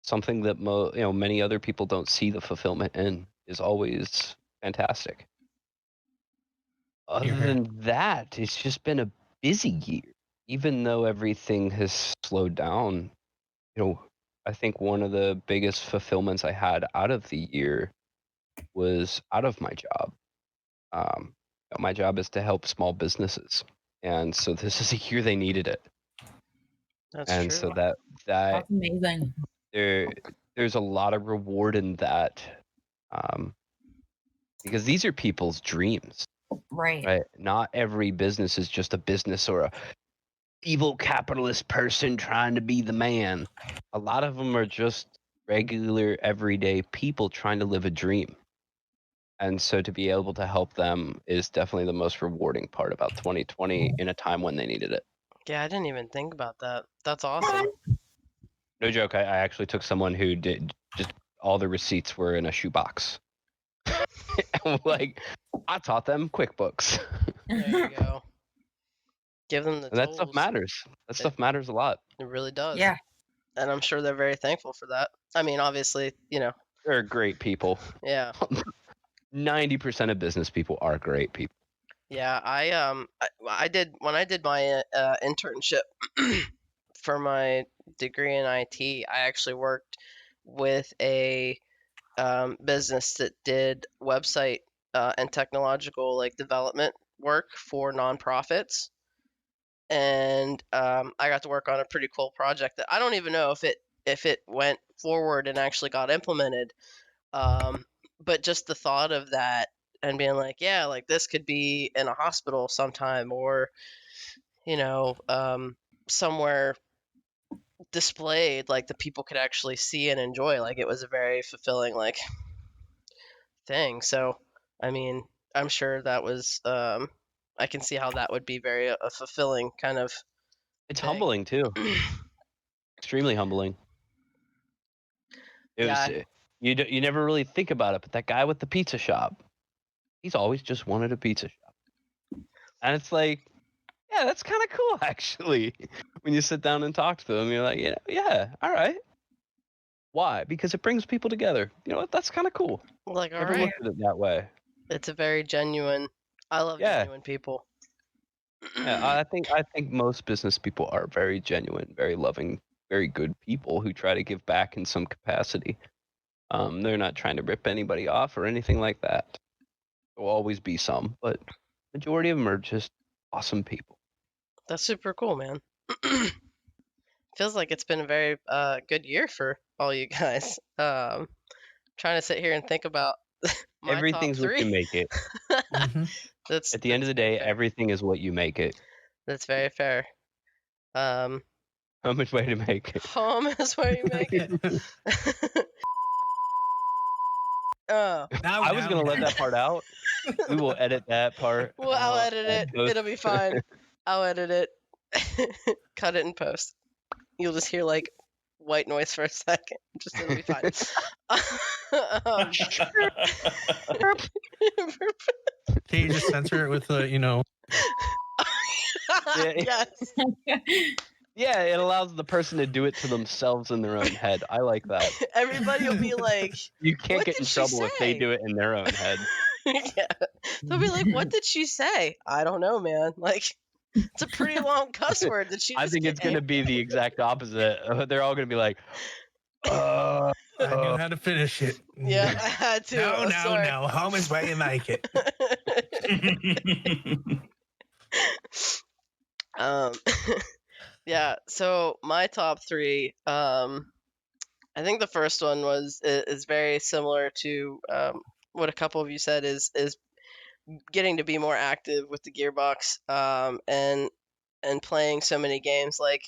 C: something that many other people don't see the fulfillment in is always fantastic. Other than that, it's just been a busy year. Even though everything has slowed down, I think one of the biggest fulfillments I had out of the year was out of my job. My job is to help small businesses, and so this is a year they needed it.
D: That's
C: And
D: true.
C: so that
E: That's amazing.
C: there's a lot of reward in that, because these are people's dreams,
E: Right.
C: right? Not every business is just a business or a evil capitalist person trying to be the man. A lot of them are just regular, everyday people trying to live a dream. And so to be able to help them is definitely the most rewarding part about 2020 in a time when they needed it.
D: Yeah, I didn't even think about that. That's awesome.
C: No joke, I actually took someone who did just all the receipts were in a shoebox. Like, I taught them QuickBooks.
D: There you go. Give them the
C: And that
D: tools.
C: stuff matters. That stuff matters a lot.
D: It really does.
E: Yeah.
D: And I'm sure they're very thankful for that. I mean, obviously,
C: They're great people.
D: yeah.
C: 90% of business people are great people.
D: Yeah, I did when I did my internship for my degree in IT. I actually worked with a business that did website and technological like development work for nonprofits, and I got to work on a pretty cool project that I don't even know if it went forward and actually got implemented. But just the thought of that and being like, yeah, like this could be in a hospital sometime, or somewhere displayed, like the people could actually see and enjoy. Like it was a very fulfilling like thing. So I mean, I'm sure that was I can see how that would be very a fulfilling kind of
C: It's
D: thing.
C: humbling too. Extremely humbling. It
D: Yeah.
C: was you never really think about it, but that guy with the pizza shop, he's always just wanted a pizza shop. And it's like, yeah, that's kind of cool actually. When you sit down and talk to them, you're like, yeah, all right. Why? Because it brings people together. You know what? That's kind of cool.
D: Like, all
C: Never
D: right,
C: looked at it that way.
D: it's a very genuine. I love
C: Yeah.
D: genuine people.
C: Yeah, I think most business people are very genuine, very loving, very good people who try to give back in some capacity. They're not trying to rip anybody off or anything like that. There will always be some, but majority of them are just awesome people.
D: That's super cool, man. Feels like it's been a very good year for all you guys. Trying to sit here and think about my
C: Everything's
D: top
C: what you
D: three.
C: make it.
D: That's
C: At the end of the
D: very
C: day,
D: fair.
C: everything is what you make it.
D: That's very fair.
C: How much way to make it?
D: Home is where you make it. Oh,
C: I was gonna let that part out. We will edit that part.
D: well, I'll edit
C: and
D: it.
C: post.
D: It'll be fine. I'll edit it. Cut it and post. You'll just hear like white noise for a second. Just it'll be fine.
F: Can you just censor it with
C: Yeah.
D: Yes.
C: Yeah, it allows the person to do it to themselves in their own head. I like that.
D: Everybody will be like,
C: You can't
D: What
C: get in
D: did she
C: trouble if they
D: say?
C: do it in their own head.
D: yeah. They'll be like, "What did she say?" I don't know, man. Like, it's a pretty long cuss word. Did she?
C: I
D: just
C: think
D: get
C: it's going to be the exact opposite. They're all going to be like,
F: I knew how to finish it.
D: Yeah, I had to.
F: No,
D: I'm
F: no,
D: sorry.
F: no. Home is where you make it.
D: Yeah. So my top three. I think the first one is very similar to what a couple of you said is getting to be more active with the Gearbox and playing so many games. Like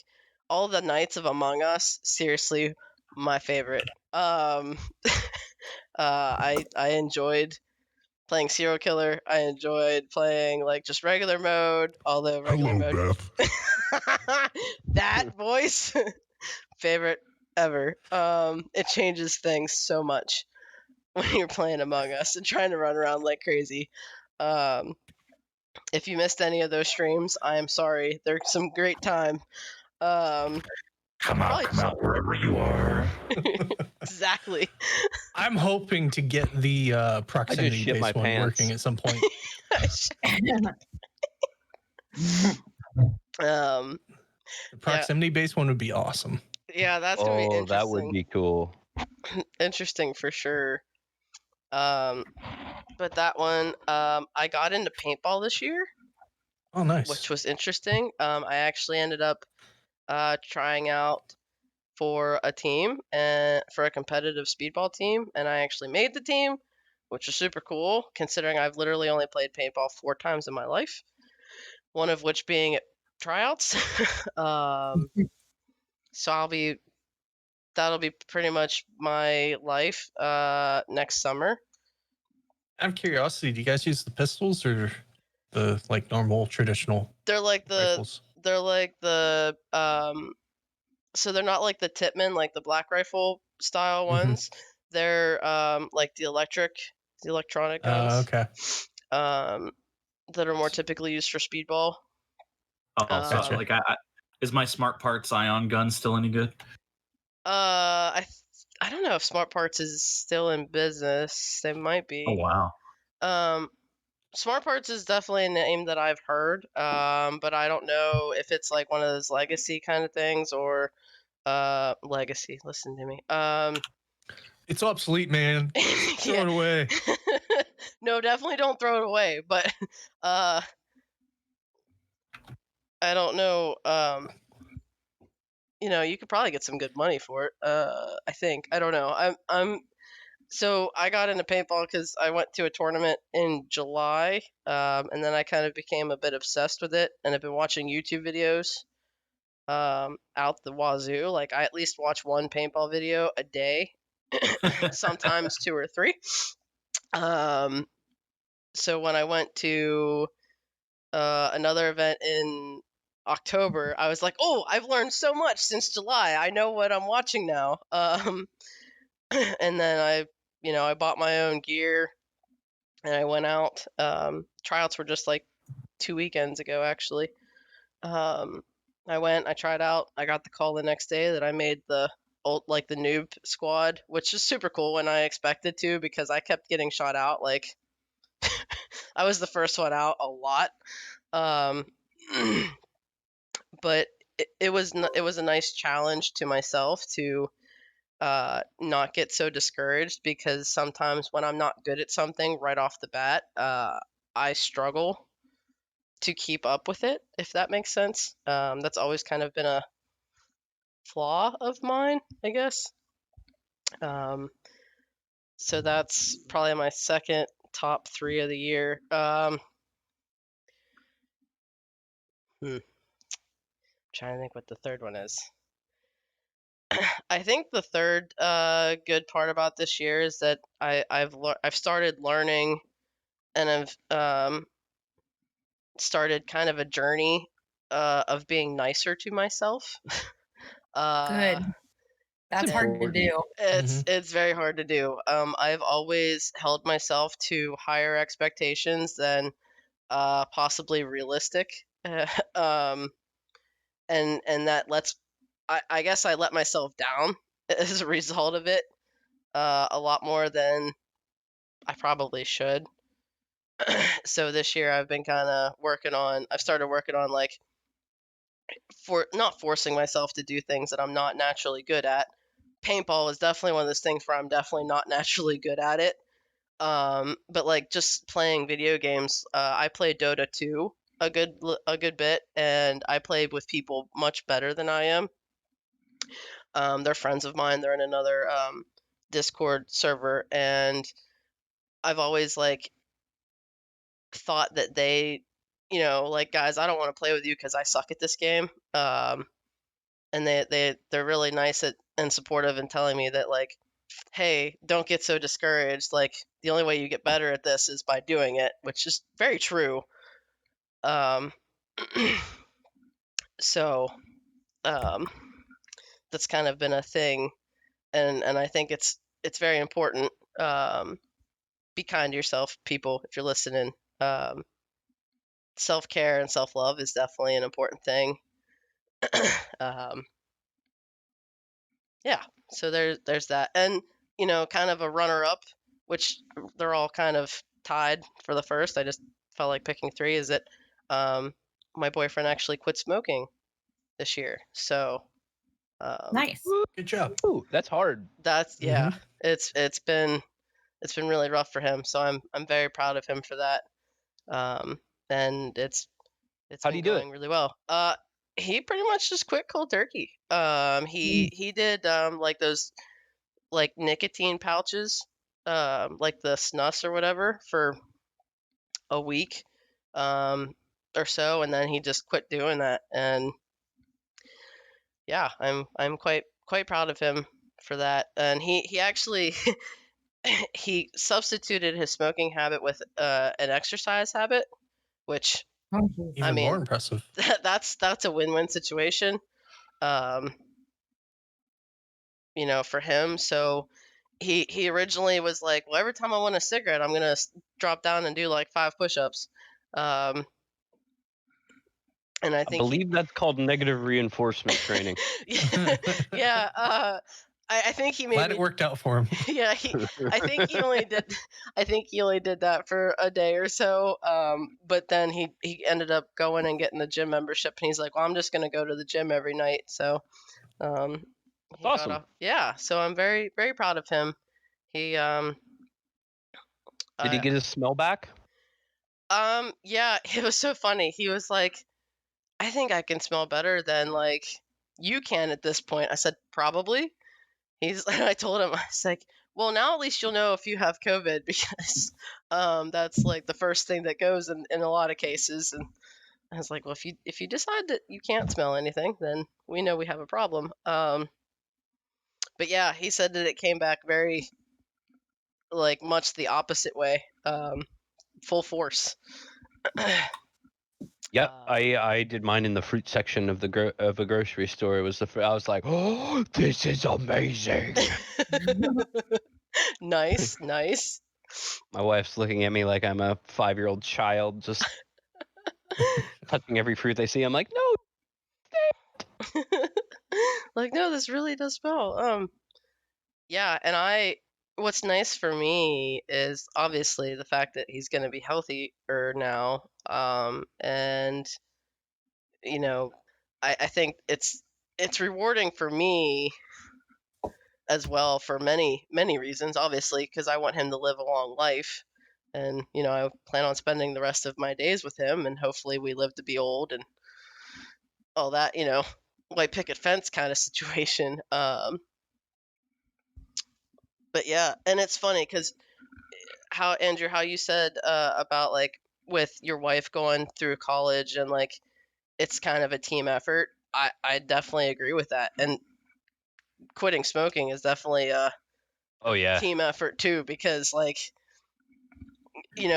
D: all the nights of Among Us, seriously, my favorite. I enjoyed playing Serial Killer. I enjoyed playing like just regular mode, although regular mode. That voice, favorite ever. It changes things so much when you're playing Among Us and trying to run around like crazy. If you missed any of those streams, I am sorry. They're some great time.
B: Come out wherever you are.
D: Exactly.
F: I'm hoping to get the proximity
C: shit my
F: based one
C: pants.
F: working at some point.
D: um,
F: The proximity based one would be awesome.
D: yeah, that's gonna be interesting.
C: that would be cool.
D: Interesting for sure. But that one, I got into paintball this year,
F: Oh, nice.
D: which was interesting. I actually ended up trying out for a team and for a competitive speedball team, and I actually made the team, which was super cool considering I've literally only played paintball 4 times in my life, one of which being at tryouts. So that'll be pretty much my life next summer.
F: Out of curiosity, do you guys use the pistols or the like normal traditional
D: They're like
F: rifles?
D: so they're not like the Tippmann, like the black rifle style ones. They're like the electronic guns.
F: Okay.
D: That are more typically used for speedball.
B: Oh,
F: Gotcha.
B: like is my Smart Parts ion gun still any good?
D: I don't know if Smart Parts is still in business. They might be.
B: Oh wow.
D: Smart Parts is definitely a name that I've heard, but I don't know if it's like one of those legacy kind of things or legacy. Listen to me.
F: It's obsolete, man. Throw it away.
D: No, definitely don't throw it away. But I don't know. You could probably get some good money for it. I think. I don't know. So I got into paintball because I went to a tournament in July, and then I kind of became a bit obsessed with it, and I've been watching YouTube videos out the wazoo. Like I at least watch one paintball video a day, sometimes 2 or 3. So when I went to another event in October, I was like, "Oh, I've learned so much since July. I know what I'm watching now." And then I bought my own gear and I went out. Tryouts were just like 2 weekends ago, actually. I went, I tried out. I got the call the next day that I made the the noob squad, which is super cool when I expected to because I kept getting shot out. Like I was the first one out a lot. Um, but it was a nice challenge to myself to not get so discouraged because sometimes when I'm not good at something right off the bat, I struggle to keep up with it, if that makes sense. That's always kind of been a flaw of mine, I guess. So that's probably my second top 3 of the year. Trying to think what the third one is. I think the third good part about this year is that I've started learning, and I've started kind of a journey of being nicer to myself.
E: Good. That's hard to do.
D: It's very hard to do. I've always held myself to higher expectations than possibly realistic, and that I guess I let myself down as a result of it a lot more than I probably should. So this year I've been kind of I've started working on like not forcing myself to do things that I'm not naturally good at. Paintball is definitely one of those things where I'm definitely not naturally good at it. But like just playing video games, I play Dota 2 a good bit, and I play with people much better than I am. They're friends of mine. They're in another Discord server, and I've always like thought that they, like, guys, I don't want to play with you because I suck at this game. And they're really nice and supportive and telling me that like, hey, don't get so discouraged. Like the only way you get better at this is by doing it, which is very true. So that's kind of been a thing, and I think it's very important. Be kind to yourself, people, if you're listening. Self-care and self-love is definitely an important thing. Yeah, so there's that, and kind of a runner-up, which they're all kind of tied for the first. I just felt like picking 3. Is that my boyfriend actually quit smoking this year, so
E: Nice.
F: Good job.
C: Ooh, that's hard.
D: that's it's been really rough for him, so I'm very proud of him for that. And it's
C: How do
D: been
C: you do it?
D: going really well. He pretty much just quit cold turkey. He did like those like nicotine pouches, like the snus or whatever, for a week or so, and then he just quit doing that. And yeah, I'm quite proud of him for that. And he actually he substituted his smoking habit with an exercise habit, which
F: Even more impressive.
D: that's a win-win situation, for him. So he originally was like, well, every time I want a cigarette, I'm gonna drop down and do like 5 push-ups, and I
C: I
D: think
C: believe that's called negative reinforcement training.
D: yeah. I think he
F: Glad
D: maybe
F: it worked out for him.
D: yeah, I think he only did that for a day or so. But then he ended up going and getting the gym membership, and he's like, well, I'm just gonna go to the gym every night. So
C: That's
D: he got
C: awesome.
D: off. Yeah, so I'm very very proud of him. He
C: Did he get his smell back?
D: Yeah, it was so funny. He was like, I think I can smell better than like you can at this point. I said, probably. I told him, I was like, well, now at least you'll know if you have COVID because that's like the first thing that goes in a lot of cases. And I was like, well, if you decide that you can't smell anything, then we know we have a problem. But yeah, he said that it came back very, like, much the opposite way, full force.
C: Yep, I did mine in the fruit section of of a grocery store. It was I was like, oh, this is amazing.
D: Nice.
C: My wife's looking at me like I'm a 5-year-old child, just touching every fruit they see. I'm like, no.
D: Like, no, this really does smell. Yeah, and what's nice for me is obviously the fact that he's going to be healthier now. And you know, I think it's rewarding for me as well for many reasons. Obviously, because I want him to live a long life, and I plan on spending the rest of my days with him, and hopefully we live to be old and all that. White picket fence kind of situation. But yeah, and it's funny because Andrew, how you said about like with your wife going through college and like it's kind of a team effort. I definitely agree with that. And quitting smoking is definitely a
C: Oh yeah,
D: team effort too, because like you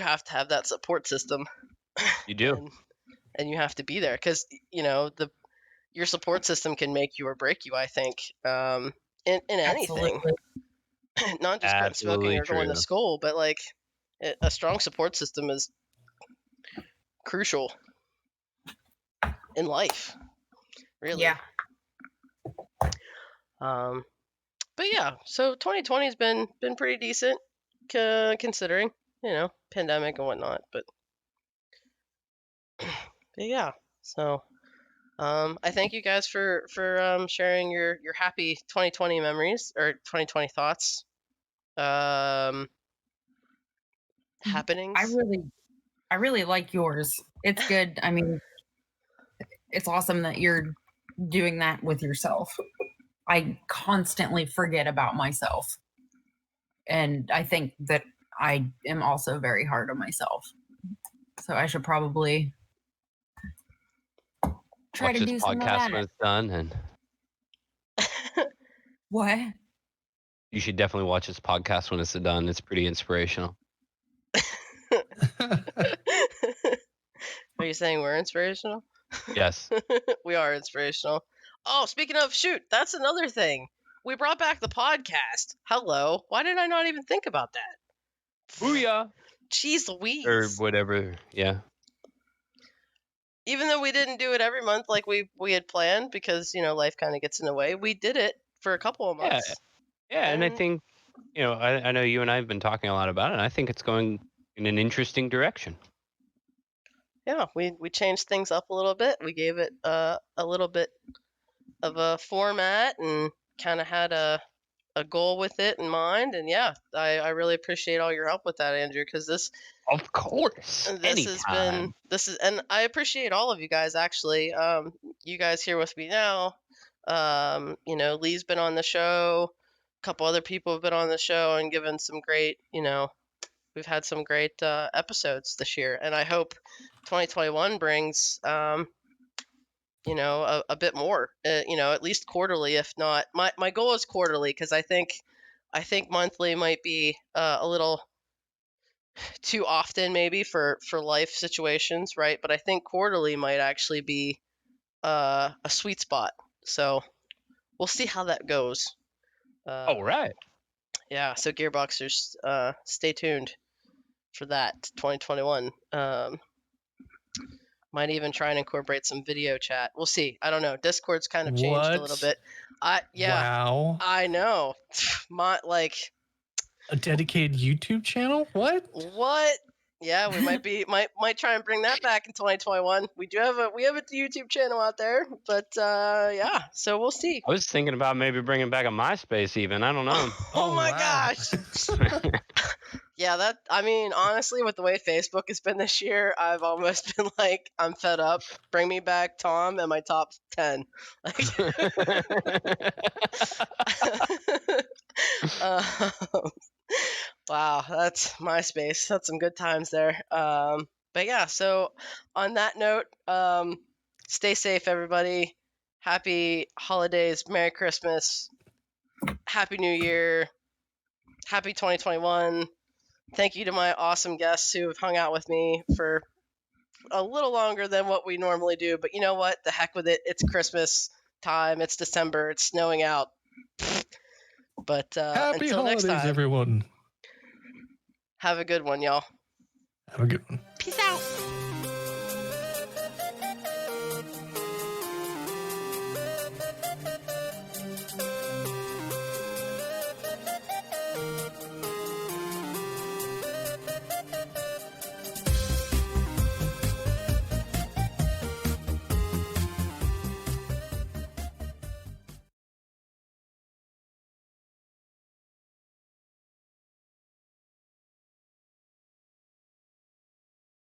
D: have to have that support system.
C: you do.
D: and you have to be there because your support system can make you or break you, I think, in anything. Not just quitting smoking or going to school, but like a strong support system is crucial in life, really.
E: Yeah.
D: But yeah, so 2020 has been pretty decent, considering pandemic and whatnot. But yeah, so I thank you guys for sharing your happy 2020 memories or 2020 thoughts. Happenings.
E: I really like yours. It's good. I mean, it's awesome that you're doing that with yourself. I constantly forget about myself. And I think that I am also very hard on myself. So I should probably try
C: Watch
E: to
C: this
E: do some of
C: podcast
E: that.
C: when it's done, and
E: What?
C: you should definitely watch this podcast when it's done. It's pretty inspirational.
D: Are you saying we're inspirational?
C: Yes.
D: We are inspirational. Oh, speaking of, shoot, that's another thing. We brought back the podcast. Hello. Why did I not even think about that?
C: Booyah.
D: Jeez Louise.
C: Or whatever. Yeah.
D: Even though we didn't do it every month like we had planned because, life kind of gets in the way, we did it for a couple of months.
C: Yeah, and I think, I know you and I have been talking a lot about it, and I think it's going in an interesting direction.
D: Yeah, we changed things up a little bit. We gave it a little bit of a format and kind of had a goal with it in mind. And yeah, I really appreciate all your help with that, Andrew, because this,
C: of course,
D: and I appreciate all of you guys actually. You guys here with me now. Lee's been on the show. A couple other people have been on the show and given some great, we've had some great episodes this year, and I hope 2021 brings, a bit more, at least quarterly, if not. My goal is quarterly because I think monthly might be a little too often maybe for life situations, right? But I think quarterly might actually be a sweet spot. So we'll see how that goes.
C: All right.
D: Yeah, so Gearboxers, stay tuned for that 2021. Might even try and incorporate some video chat. We'll see. I don't know. Discord's kind of changed a little bit.
F: Wow.
D: I know.
F: A dedicated YouTube channel? What?
D: Yeah, we might try and bring that back in 2021. We have a YouTube channel out there, but yeah, so we'll see.
C: I was thinking about maybe bringing back a MySpace even. I don't know.
D: Oh my gosh. Yeah, I mean, honestly, with the way Facebook has been this year, I've almost been like, I'm fed up. Bring me back Tom and my top 10. Like, wow, that's MySpace. That's some good times there. But yeah, so on that note, stay safe, everybody. Happy holidays, Merry Christmas, Happy New Year, Happy 2021. Thank you to my awesome guests who have hung out with me for a little longer than what we normally do. But you know what? The heck with it. It's Christmas time. It's December. It's snowing out. But
F: Happy
D: until
F: holidays,
D: next time,
F: everyone.
D: have a good one, y'all.
F: Have a good one.
D: Peace out.